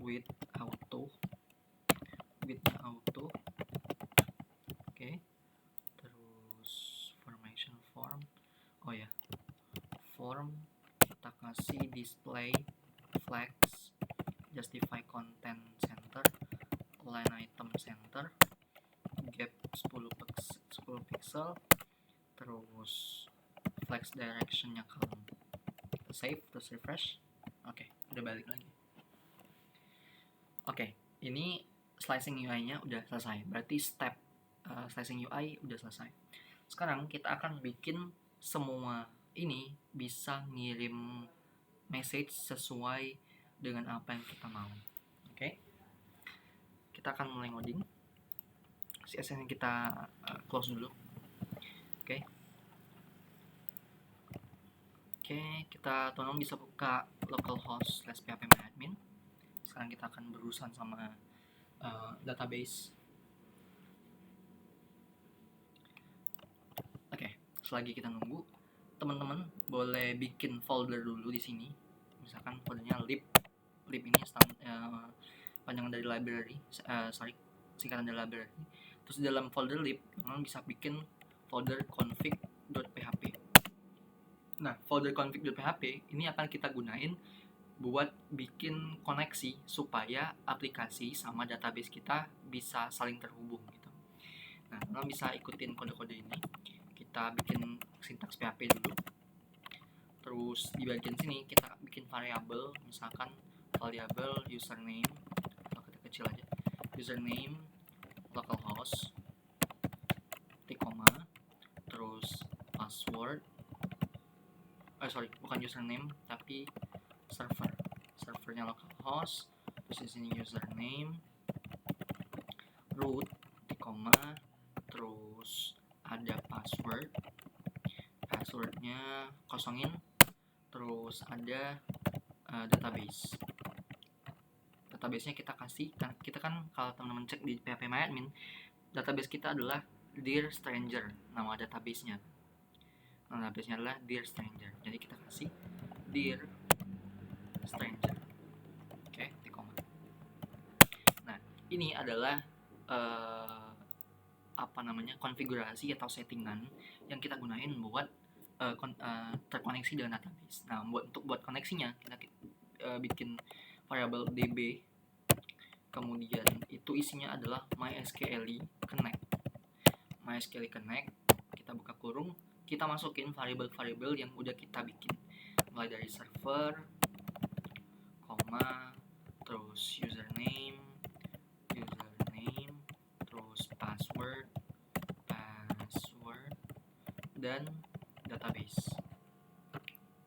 [SPEAKER 1] with auto. Oke, terus formation form. Oh ya, form kita kasih display flex, justify content center, line item center, gap 10 pixel, terus flex directionnya column. Kita save, terus refresh. Oke, udah balik lagi. Oke, ini slicing UI-nya udah selesai. Berarti step slicing UI udah selesai. Sekarang kita akan bikin semua ini bisa ngirim message sesuai dengan apa yang kita mau. Oke, kita akan mulai ngoding. CSS-nya kita close dulu. Oke, kita teman-teman bisa buka localhost/phpMyAdmin. Sekarang kita akan berurusan sama database. Oke, selagi kita nunggu, teman-teman boleh bikin folder dulu di sini. Misalkan foldernya lib ini panjangan dari library, singkatan dari library. Terus di dalam folder lib, teman-teman bisa bikin folder config.php. Nah, folder config.php ini akan kita gunain buat bikin koneksi supaya aplikasi sama database kita bisa saling terhubung gitu. Nah, teman bisa ikutin kode-kode ini. Kita bikin sintaks PHP dulu. Terus di bagian sini kita bikin variabel, misalkan variabel username, atau kecil aja, username localhost, koma, terus password, bukan username tapi servernya localhost, terus di sini username, root, koma, terus ada passwordnya kosongin, terus ada database. database-nya kita kasih, kan kita kan kalau teman-teman cek di phpMyAdmin, database kita adalah Dear Stranger, nama database-nya. Nama database-nya adalah Dear Stranger. Jadi kita kasih Dear Stranger. Oke, di koma. Nah, ini adalah konfigurasi atau settingan yang kita gunain buat terkoneksi dengan database. Nah, untuk koneksinya kita bikin variable db, kemudian itu isinya adalah mysqli connect. Kita buka kurung, kita masukin variabel-variabel yang udah kita bikin, mulai dari server, koma, terus username, terus password, dan database,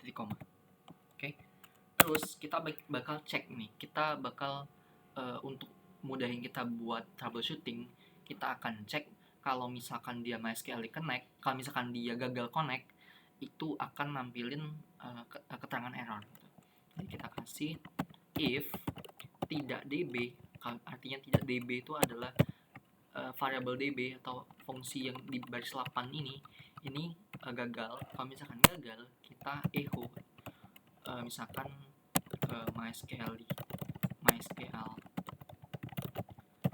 [SPEAKER 1] titik koma. Oke. Terus kita bakal cek nih, kita bakal untuk mudahin kita buat troubleshooting, kita akan cek kalau misalkan dia mysqli connect, kalau misalkan dia gagal connect, itu akan nampilin keterangan error. Jadi kita kasih if tidak db, artinya tidak db itu adalah variabel db atau fungsi yang di baris 8 ini gagal. Kalau misalkan gagal, kita echo misalkan mysql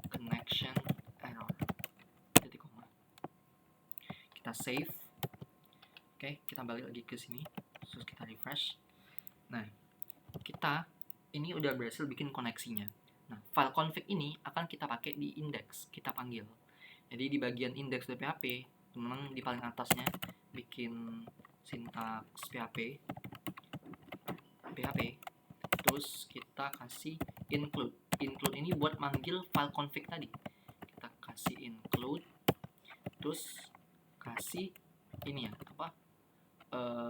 [SPEAKER 1] connection error, titik koma. Kita save. Oke, kita balik lagi ke sini, terus kita refresh. Nah, kita ini udah berhasil bikin koneksinya. Nah, file config ini akan kita pakai di index, kita panggil. Jadi di bagian index.php, teman-teman di paling atasnya bikin sintaks php, terus kita kasih include. Include ini buat manggil file config tadi. Kita kasih include, terus kasih ini ya,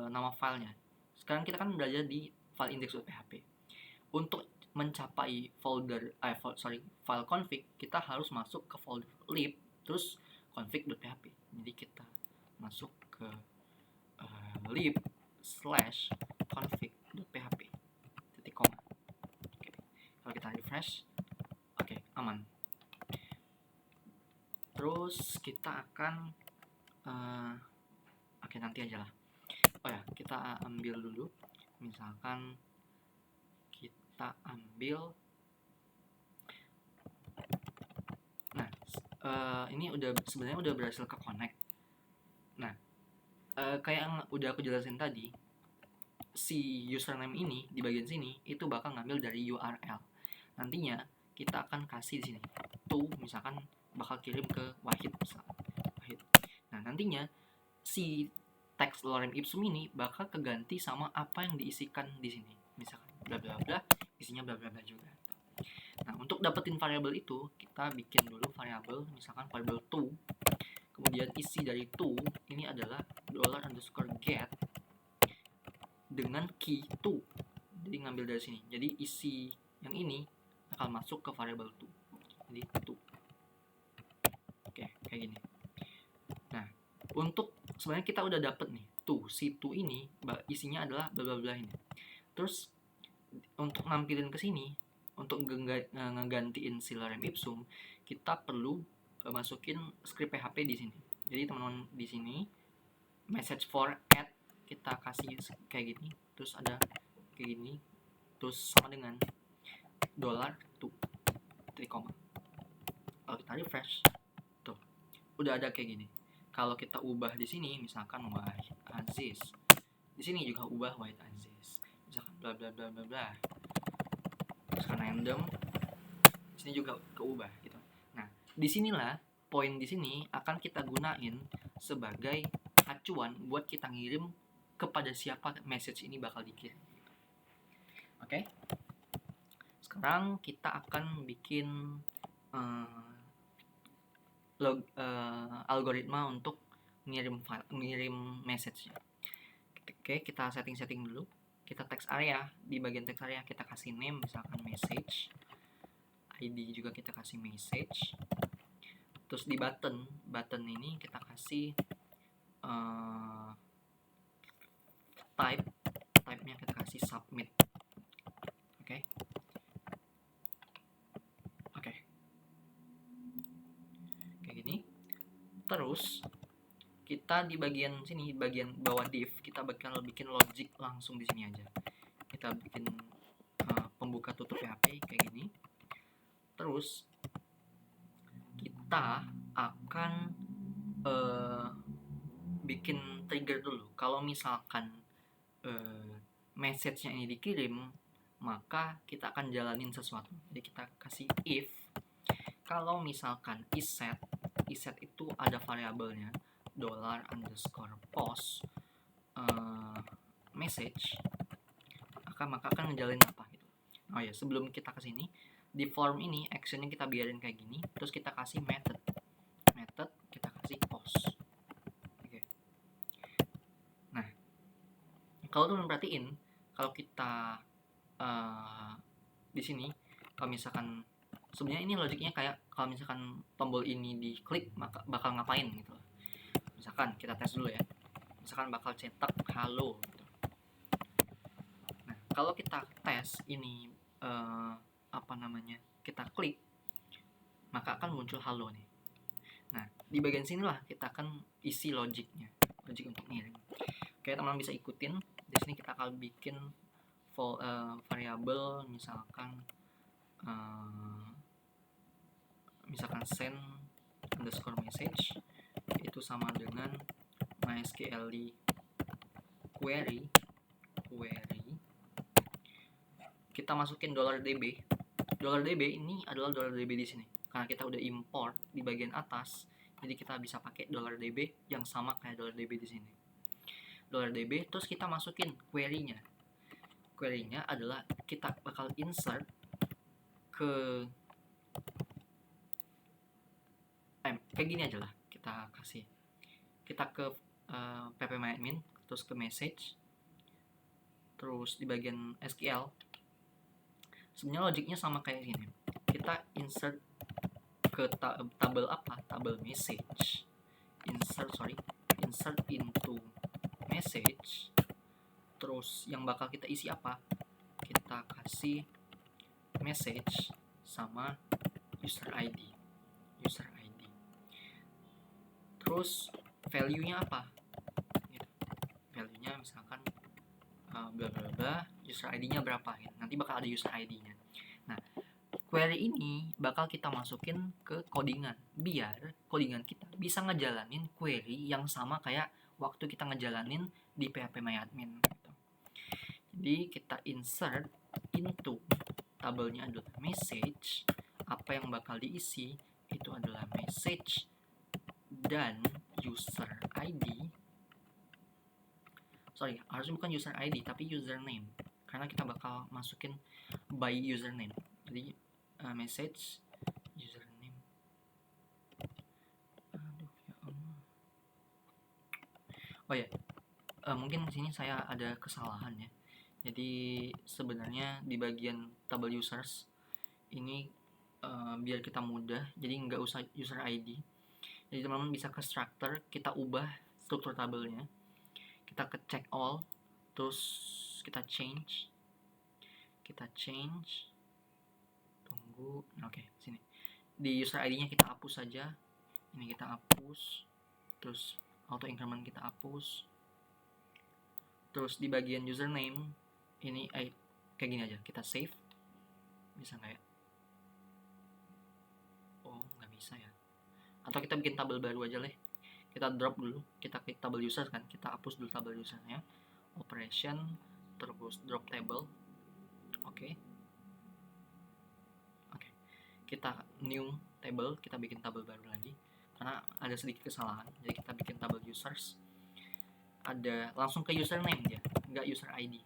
[SPEAKER 1] nama filenya. Sekarang kita kan berada di file index.php. Untuk mencapai file config, kita harus masuk ke folder lib, terus config.php. Jadi kita masuk ke lib/config.php, titik koma. Oke. Kalau kita refresh, oke, aman. Terus kita akan nanti aja lah. Oh ya, kita ambil dulu, misalkan kita ambil, nah ini sebenarnya udah berhasil ke connect. Nah, kayak yang udah aku jelasin tadi, si username ini di bagian sini itu bakal ngambil dari URL. Nantinya kita akan kasih di sini to, misalkan bakal kirim ke Wahid misalkan. Nah, nantinya si teks lorem ipsum ini bakal keganti sama apa yang diisikan di sini, misalkan bla bla bla, isinya bla bla bla juga. Nah, untuk dapetin variabel itu, kita bikin dulu variabel, misalkan variabel to, kemudian isi dari to ini adalah $_get dengan key to. Jadi ngambil dari sini. Jadi isi yang ini akan masuk ke variabel to. Jadi to. Oke, kayak gini. Nah, untuk sebenarnya kita udah dapet nih to, si to ini isinya adalah bla bla bla ini. Terus untuk nampilin ke sini, untuk ngegantiin si lorem ipsum, kita perlu masukin script PHP di sini. Jadi teman-teman di sini message for add kita kasih kayak gini, terus ada kayak gini, terus sama dengan $to, titik koma. Kalau kita refresh, tuh udah ada kayak gini. Kalau kita ubah di sini, misalkan Wahid Aziz, di sini juga ubah Wahid Aziz, misalkan bla bla bla bla bla, misalkan random, di sini juga keubah gitu. Nah, disinilah poin di sini akan kita gunain sebagai acuan buat kita ngirim kepada siapa message ini bakal dikirim. Oke? Sekarang kita akan bikin algoritma untuk ngirim message. Oke, kita setting dulu. Kita text area, di bagian text area kita kasih name, misalkan message, ID juga kita kasih message. Terus di button ini kita kasih type-nya kita kasih submit. Oke. Terus kita di bagian sini, bagian bawah div, kita bakal bikin logic langsung di sini aja. Kita bikin pembuka tutup PHP kayak gini. Terus kita akan bikin trigger dulu. Kalau misalkan message-nya ini dikirim, maka kita akan jalanin sesuatu. Jadi kita kasih if kalau misalkan isSet itu ada variabelnya $_post message, maka akan ngejalanin apa gitu. Oh ya, sebelum kita ke sini, di form ini actionnya kita biarin kayak gini, terus kita kasih method kita kasih post. Oke. Nah, kalau teman perhatiin, kalau kita di sini, kalau misalkan sebenarnya ini logiknya kayak kalau misalkan tombol ini diklik maka bakal ngapain gitu. Misalkan kita tes dulu ya. Misalkan bakal cetak halo gitu. Nah, kalau kita tes ini kita klik, maka akan muncul halo nih. Nah, di bagian sinilah kita akan isi logiknya, logik untuk ngirim. Oke, teman-teman bisa ikutin. Di sini kita akan bikin variabel misalkan send _message itu sama dengan MySQL query kita masukin $db. $db ini adalah $db di sini karena kita udah import di bagian atas, jadi kita bisa pakai $db yang sama kayak $db di sini. $db, terus kita masukin query-nya adalah kita bakal insert ke kayak gini aja lah, kita ke ppMyAdmin, terus ke message, terus di bagian SQL sebenarnya logiknya sama kayak gini. Kita insert ke tabel apa? Tabel message. Insert into message. Terus yang bakal kita isi apa? Kita kasih message sama user ID. Terus value-nya apa? Gitu. Value-nya misalkan bla bla bla, user ID-nya berapa ya. Nanti bakal ada user ID-nya. Nah, query ini bakal kita masukin ke codingan biar codingan kita bisa ngejalanin query yang sama kayak waktu kita ngejalanin di ppMyAdmin gitu. Jadi kita insert into tabelnya adalah message, apa yang bakal diisi itu adalah message dan user ID. Harusnya bukan user ID tapi username, karena kita bakal masukin by username. Jadi message username. Oh ya, mungkin di sini saya ada kesalahan ya. Jadi sebenarnya di bagian tabel users ini biar kita mudah, jadi nggak usah user ID. Jadi teman-teman bisa ke structure, kita ubah struktur tabelnya, kita ke check all, terus kita change, tunggu, oke, sini di user ID-nya kita hapus saja, ini kita hapus, terus auto increment kita hapus, terus di bagian username ini kayak gini aja, kita save, bisa nggak ya? Oh, nggak bisa ya. Atau kita bikin tabel baru aja lah. Kita drop dulu, kita klik tabel user kan, kita hapus dulu tabel usernya, operation, terus drop table. Oke. Kita new table, kita bikin tabel baru lagi karena ada sedikit kesalahan. Jadi kita bikin tabel users, ada langsung ke username dia, nggak user ID.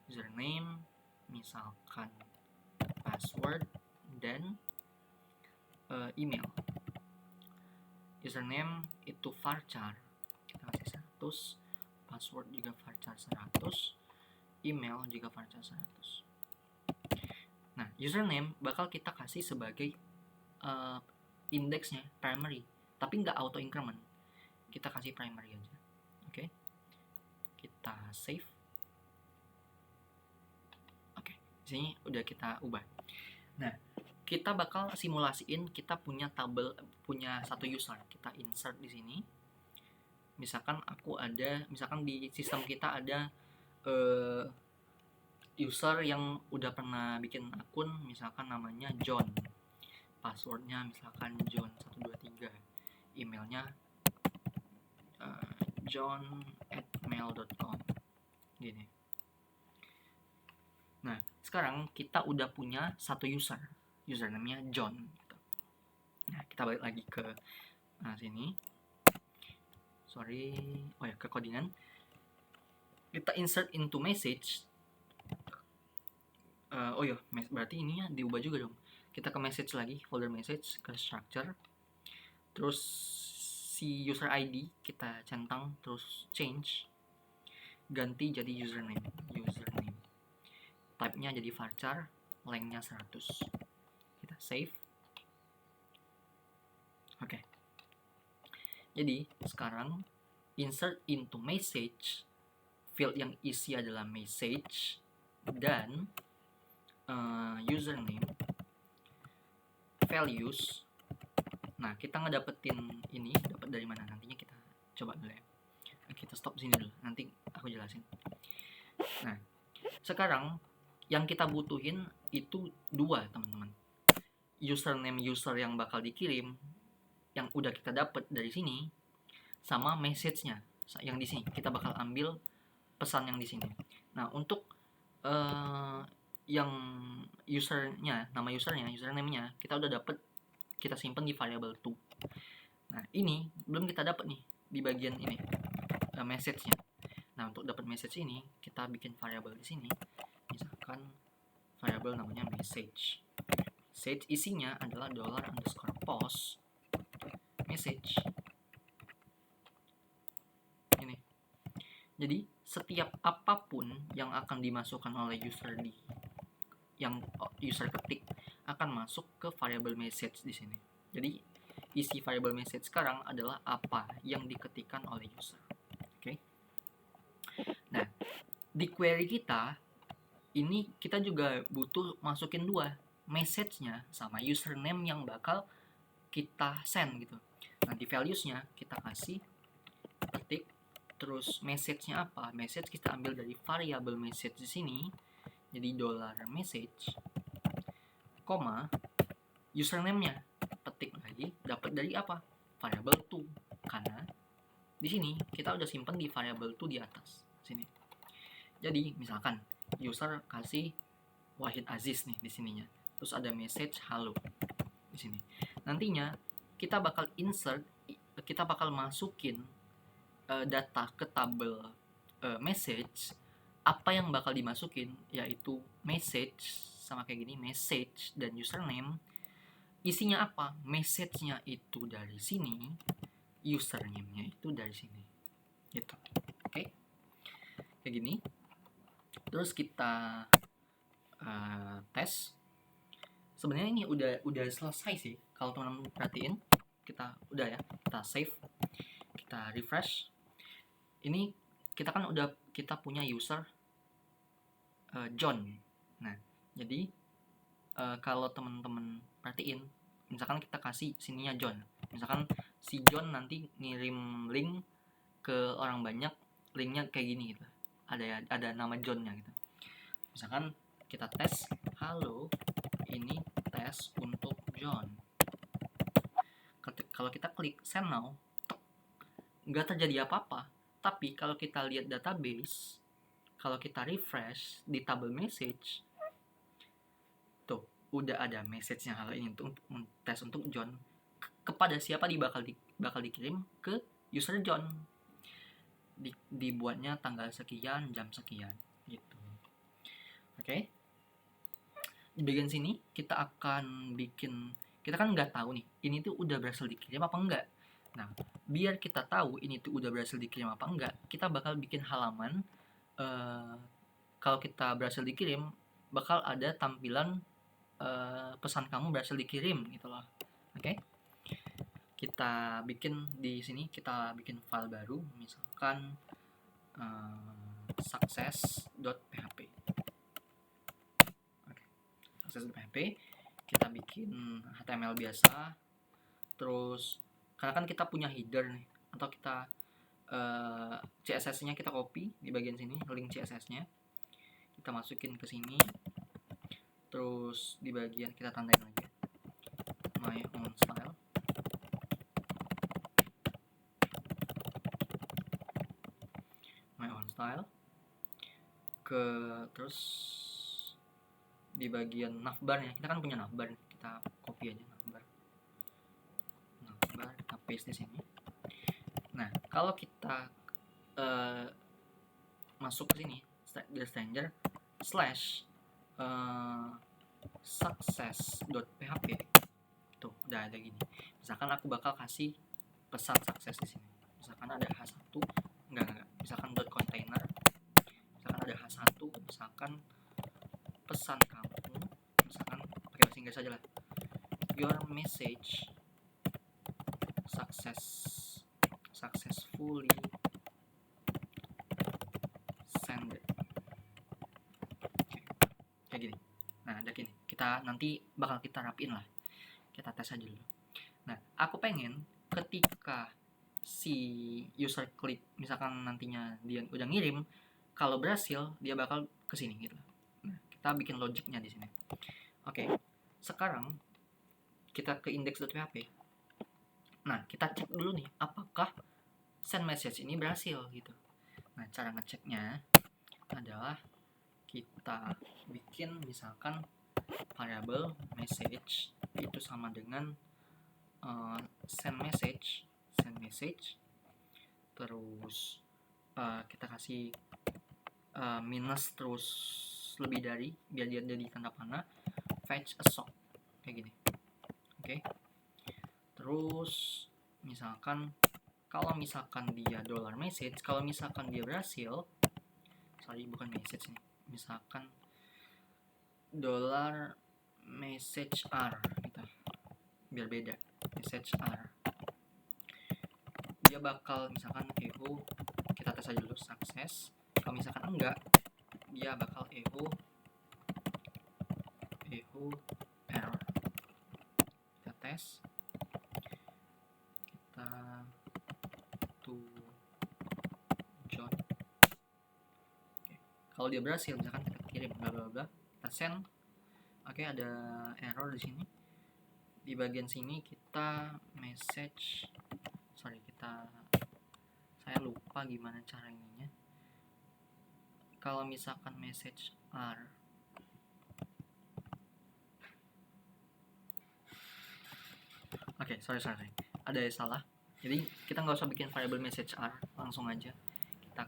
[SPEAKER 1] Username misalkan password dan email. Username itu varchar, kita kasih 100, password juga varchar 100, email juga varchar 100. Nah, username bakal kita kasih sebagai indeksnya primary, tapi nggak auto increment. Kita kasih primary aja. Oke. Kita save. Oke, di sini udah kita ubah. Nah,
[SPEAKER 2] kita bakal simulasiin kita punya tabel, punya satu user, kita insert di sini. Misalkan di sistem kita ada user yang udah pernah bikin akun, misalkan namanya John, passwordnya misalkan John123, emailnya john@mail.com gini. Nah, sekarang kita udah punya satu username-nya John. Nah, kita balik lagi ke sini. Ke codingan. Kita insert into message. Berarti ini ya diubah juga dong. Kita ke message lagi, folder message, ke structure. Terus si user ID kita centang, terus change, ganti jadi username. Type-nya jadi varchar, length-nya 100. Kita save. Oke. Jadi sekarang insert into message, field yang isi adalah message dan username, values. Nah, kita ngedapetin ini dapat dari mana, nantinya kita coba dulu ya. Kita stop sini dulu, nanti aku jelasin. Nah, sekarang yang kita butuhin itu dua, teman-teman. Username user yang bakal dikirim yang udah kita dapat dari sini, sama message-nya yang di sini. Kita bakal ambil pesan yang di sini. Nah, untuk yang usernya, nama usernya, username-nya kita udah dapat, kita simpan di variable to. Nah, ini belum kita dapat nih di bagian ini, message-nya. Nah, untuk dapat message ini kita bikin variable di sini. Misalkan variable namanya message. Message isinya adalah $_post message. Ini. Jadi setiap apapun yang akan dimasukkan oleh user yang user ketik akan masuk ke variable message di sini. Jadi isi variable message sekarang adalah apa yang diketikkan oleh user. Oke. Nah, di query kita ini kita juga butuh masukin dua, message-nya sama username yang bakal kita send gitu. Nanti values-nya kita kasih ketik, terus message-nya apa? Message kita ambil dari variable message di sini. Jadi $message, username-nya petik lagi, dapat dari apa? Variable to. Karena di sini kita udah simpen di variable to di atas sini. Jadi misalkan user kasih Wahid Aziz nih di sininya. Terus ada message halo di sini. Nantinya kita bakal insert, kita bakal masukin data ke tabel message. Apa yang bakal dimasukin yaitu message sama kayak gini, message dan username. Isinya apa? Message-nya itu dari sini, username-nya itu dari sini. Gitu. Oke. Kayak gini. Terus kita tes. Sebenarnya ini udah selesai sih. Kalau teman-teman perhatiin, kita udah ya, kita save, kita refresh. Ini kita kan kita punya user John. Nah, jadi kalau teman-teman perhatiin, misalkan kita kasih sininya John, misalkan si John nanti ngirim link ke orang banyak, linknya kayak gini gitu, ada nama John-nya gitu. Misalkan kita tes, halo, ini tes untuk John. Kalau kita klik send now, nggak terjadi apa-apa. Tapi kalau kita lihat database, kalau kita refresh di tabel message, tuh udah ada message-nya halo ini untuk tes untuk John. Kepada siapa bakal dikirim? Ke user John. Dibuatnya tanggal sekian, jam sekian gitu. Oke. Di bagian sini kita akan bikin, kita kan nggak tahu nih ini tuh udah berhasil dikirim apa enggak. Nah, biar kita tahu ini tuh udah berhasil dikirim apa enggak, kita bakal bikin halaman. Kalau kita berhasil dikirim, bakal ada tampilan pesan kamu berhasil dikirim gitu loh. Oke. Kita bikin di sini, kita bikin file baru, misalkan success.php. Success.php. kita bikin HTML biasa. Terus karena kan kita punya header nih, atau kita CSS-nya kita copy di bagian sini, link CSS-nya kita masukin ke sini. Terus di bagian kita tandain lagi my own style. Terus di bagian navbar-nya, kita kan punya navbar, kita copy aja navbar, kita paste di sini. Nah, kalau kita masuk ke sini, stranger slash success.php, tuh udah ada gini. Misalkan aku bakal kasih pesan sukses di sini. Misalkan ada h1, enggak. Misalkan .container, misalkan ada h1, misalkan pesan kamu, misalkan pakai bahasa Inggris aja lah, your message successfully send. Kayak gini. Nah, ada gini. Kita nanti bakal kita rapiin lah. Kita tes aja dulu. Nah, aku pengen ketika si user klik, misalkan nantinya dia udah ngirim, kalau berhasil dia bakal kesini gitu. Nah, kita bikin logiknya di sini. Oke, sekarang kita ke index.php. Nah, kita cek dulu nih, apakah send message ini berhasil gitu. Nah, cara ngeceknya adalah kita bikin misalkan variable message itu sama dengan send message, terus kita kasih minus terus lebih dari, biar dia jadi tanda panah, fetch a sock kayak gini. Oke. Terus misalkan kalau misalkan dia $message, kalau misalkan dia berhasil, bukan message nih, misalkan $message r gitu, biar beda, message r, dia bakal misalkan echo, kita tes aja dulu sukses. Kalau misalkan enggak, dia bakal echo error. Kita tes, kita to John. Oke. Kalau dia berhasil, misalkan kita kirim bla bla bla, kita send. Oke, ada error di sini. Di bagian sini kita message, saya lupa gimana cara ininya. Kalau misalkan message r, sorry, ada yang salah. Jadi kita nggak usah bikin variable message r, langsung aja kita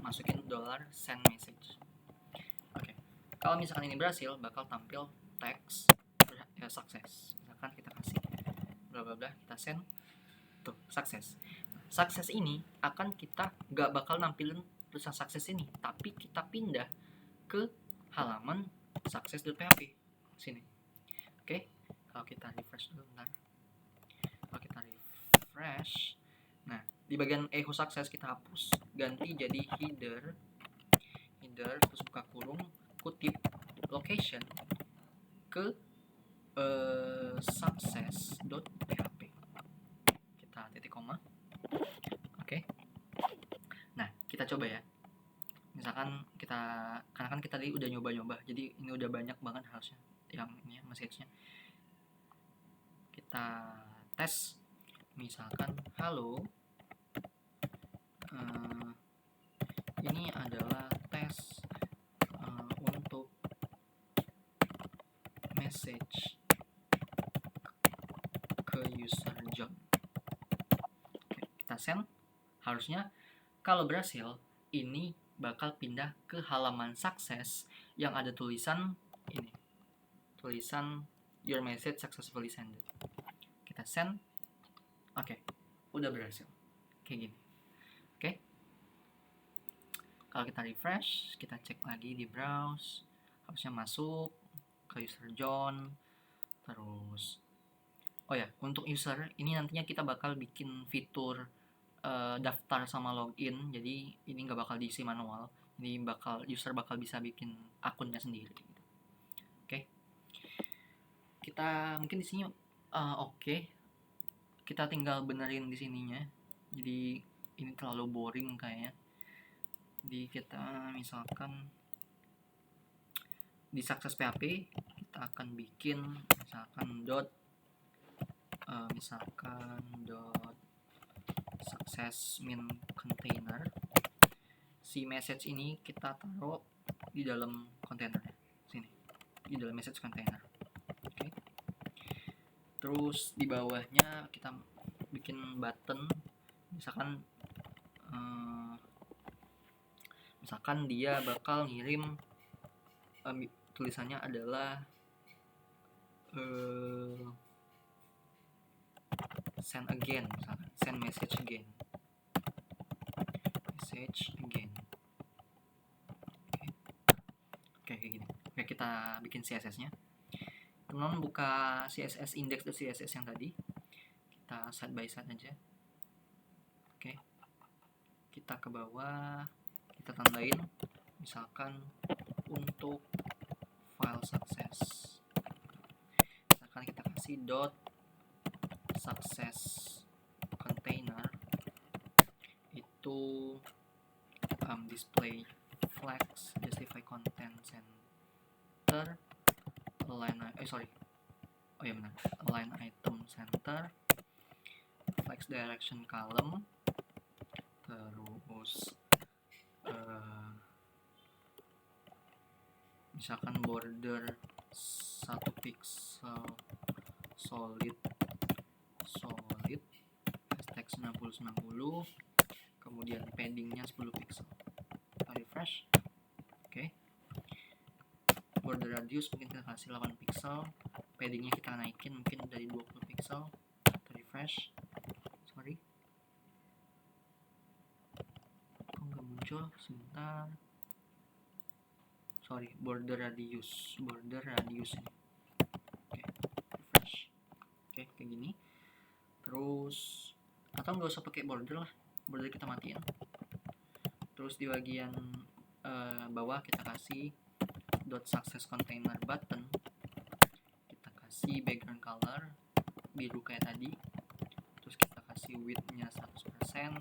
[SPEAKER 2] masukin $send message. Oke. Kalau misalkan ini berhasil, bakal tampil text sukses. Misalkan kita kasih bla bla bla, kita send, tuh sukses. Sukses ini akan kita nggak bakal nampilin tulisan sukses ini, tapi kita pindah ke halaman success.php sini. Oke. Kalau kita refresh dulu bentar. Kalau kita refresh, nah di bagian echo success kita hapus, ganti jadi header terus buka kurung, kutip location ke success.php, kita titik koma. Oke. Nah, kita coba ya. Misalkan karena kan kita tadi udah nyoba-nyoba, jadi ini udah banyak banget harusnya yang ini message-nya. Kita tes, misalkan halo, ini adalah tes untuk message ke user John. Oke, kita send. Harusnya kalau berhasil, ini bakal pindah ke halaman sukses yang ada tulisan ini, tulisan your message successfully sent. Kita send. Oke, udah berhasil kayak gini. Oke. Kalau kita refresh, kita cek lagi di browse, harusnya masuk ke user John. Terus untuk user ini nantinya kita bakal bikin fitur daftar sama login, jadi ini nggak bakal diisi manual, ini user bakal bisa bikin akunnya sendiri gitu. Oke. kita mungkin di sini oke. Kita tinggal benerin di sininya. Jadi ini terlalu boring kayaknya. Jadi kita misalkan di success PHP kita akan bikin misalkan dot success min container. Si message ini kita taruh di dalam kontainer sini, di dalam message container. Oke. Terus di bawahnya kita bikin button, misalkan dia bakal ngirim tulisannya adalah send again, misalkan send message again. Oke, kayak gini. Oke, kita bikin CSS-nya. Teman buka CSS index dan CSS yang tadi. Kita side by side aja. Oke. Kita ke bawah, kita tandain misalkan untuk file success. Misalkan kita kasih dot success container itu display flags justify content center align item center flags direction column, terus misalkan border 1 pixel solid hashtag 9090, kemudian paddingnya 10 pixel. Kita refresh. Oke. Border radius mungkin kita kasih 8 pixel, paddingnya kita naikin mungkin dari 20 pixel. Kita refresh. Kok nggak muncul? Sebentar. Border radius ini. Oke, refresh. Oke, kayak gini. Terus atau nggak usah pakai border lah, border kita matiin. Terus di bagian bawah kita kasih dot success container button, kita kasih background color biru kayak tadi, terus kita kasih width-nya 100%,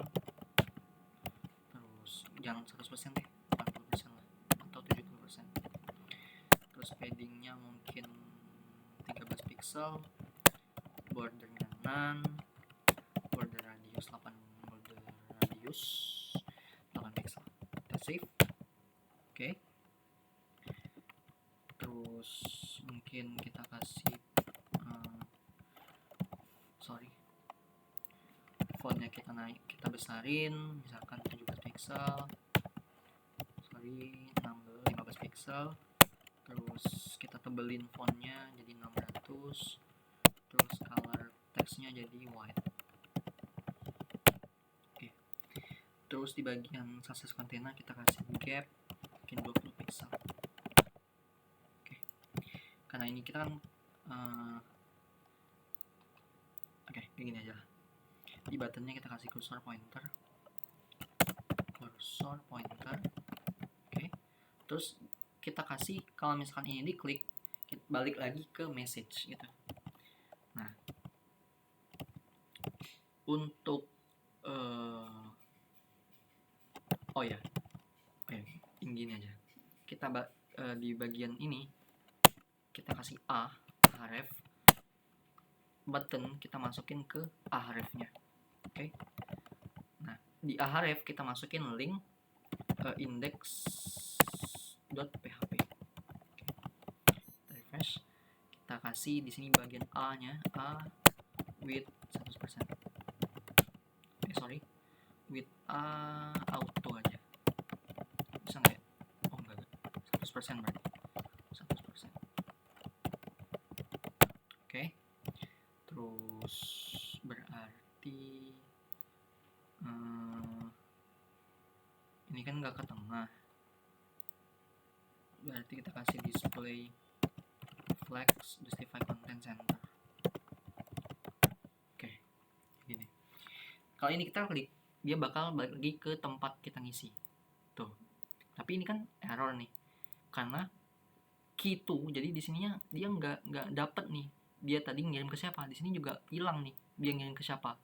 [SPEAKER 2] terus jangan 100% deh, 80% lah atau 70%. Terus paddingnya mungkin 13 pixel, bordernya none, border radius 8 pixel. Kita save. Oke. Terus mungkin kita kasih fontnya kita besarin, misalkan 17 pixel, 15 pixel. Terus kita tebelin fontnya jadi 600, terus color textnya jadi white. Oke. Terus di bagian success container kita kasih gap mungkin 20 pixel. Oke. Karena ini kita kan kayak gini aja. Di buttonnya kita kasih cursor pointer. Oke. Terus kita kasih, kalau misalkan ini diklik, kita balik lagi ke message gitu. Nah, untuk gini aja. Kita di bagian ini kita kasih href, button kita masukin ke href-nya. Oke. Nah, di href kita masukin link index.php. Kita refresh. Kita kasih di sini bagian a-nya, width 100%. Width auto aja. Bisa nggak ya? Oh enggak. 100% berarti. 100%. Oke. Terus berarti ini kan nggak ke tengah, berarti kita kasih display flags justify content center. Oke, gini. Kalau ini kita klik, dia bakal balik lagi ke tempat kita ngisi tuh. Tapi ini kan error nih, karena key to. Jadi di sininya dia nggak dapet nih, dia tadi ngirim ke siapa, di sini juga hilang nih dia ngirim ke siapa.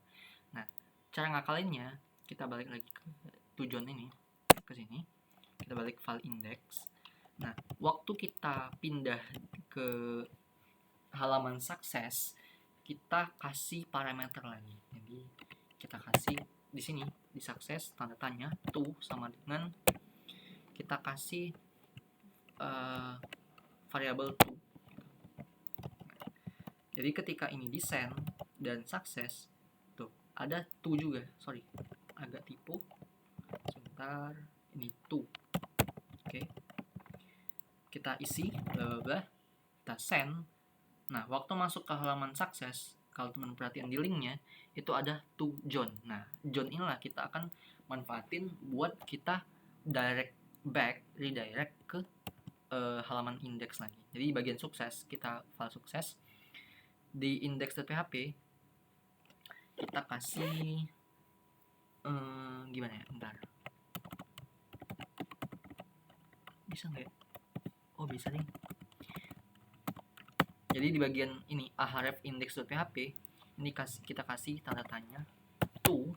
[SPEAKER 2] Nah, cara ngakalinnya kita balik lagi ke tujuan ini, ke sini kita balik file index. Nah, waktu kita pindah ke halaman sukses, kita kasih parameter lagi. Jadi kita kasih di sini di sukses tanda tanya to sama dengan kita kasih variabel to. Jadi ketika ini di send dan sukses tuh ada to juga, sorry agak tipu sebentar, ini to. Oke, kita isi bla bla bla, kita send. Nah, waktu masuk ke halaman sukses, kalau teman perhatian di linknya itu ada to John. Nah, John inilah kita akan manfaatin buat kita redirect ke halaman index lagi. Jadi bagian sukses, kita file sukses di index.php kita kasih gimana ya, bentar, bisa nggak ya? Oh bisa nih. Jadi di bagian ini ahref index.php ini kita kasih tanda tanya to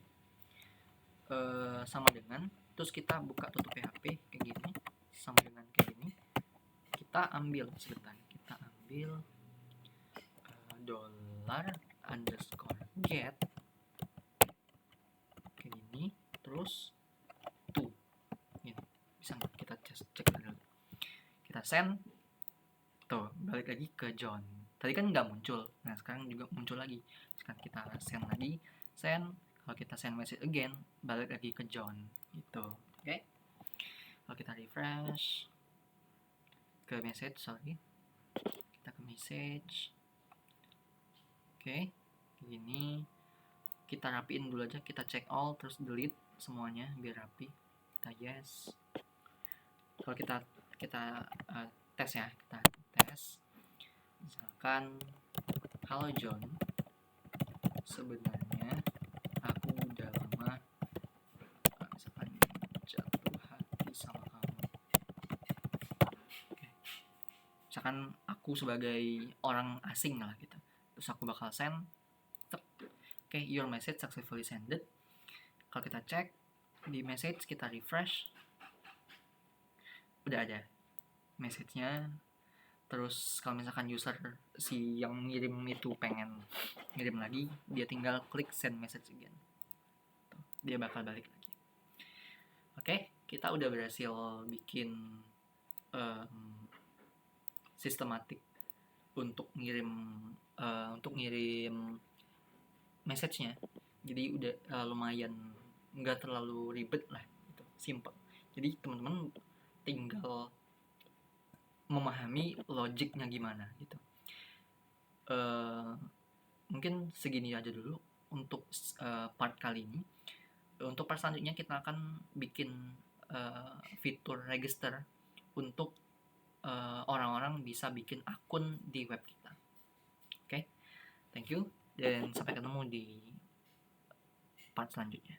[SPEAKER 2] sama dengan, terus kita buka tutup php kayak gini sama dengan kayak gini. Kita ambil sebentar, kita ambil $_get kayak gini, terus to ini bisa nggak, kita cek dulu, kita send tuh, balik lagi ke John. Tadi kan nggak muncul, nah sekarang juga muncul lagi. Sekarang kita send lagi, kalau kita send message again balik lagi ke John gitu. Oke, kalau kita refresh ke message, kita ke message. Oke, gini kita rapiin dulu aja, kita check all terus delete semuanya biar rapi. Kita yes. Kalau kita tes ya, kita tes misalkan halo John, sebenarnya aku udah lama misalkan jatuh hati sama kamu. Oke. Misalkan aku sebagai orang asing lah gitu, terus aku bakal send oke, your message successfully sended. Kalau kita cek di message, kita refresh, udah ada message-nya. Terus kalau misalkan user si yang ngirim itu pengen ngirim lagi, dia tinggal klik send message again, dia bakal balik lagi. Oke, kita udah berhasil bikin sistematik untuk ngirim message-nya. Jadi udah lumayan nggak terlalu ribet lah gitu, simple. Jadi teman-teman tinggal memahami logiknya gimana gitu. Mungkin segini aja dulu untuk part kali ini. Untuk part selanjutnya kita akan bikin fitur register untuk orang-orang bisa bikin akun di web kita. Oke, thank you dan sampai ketemu di part selanjutnya.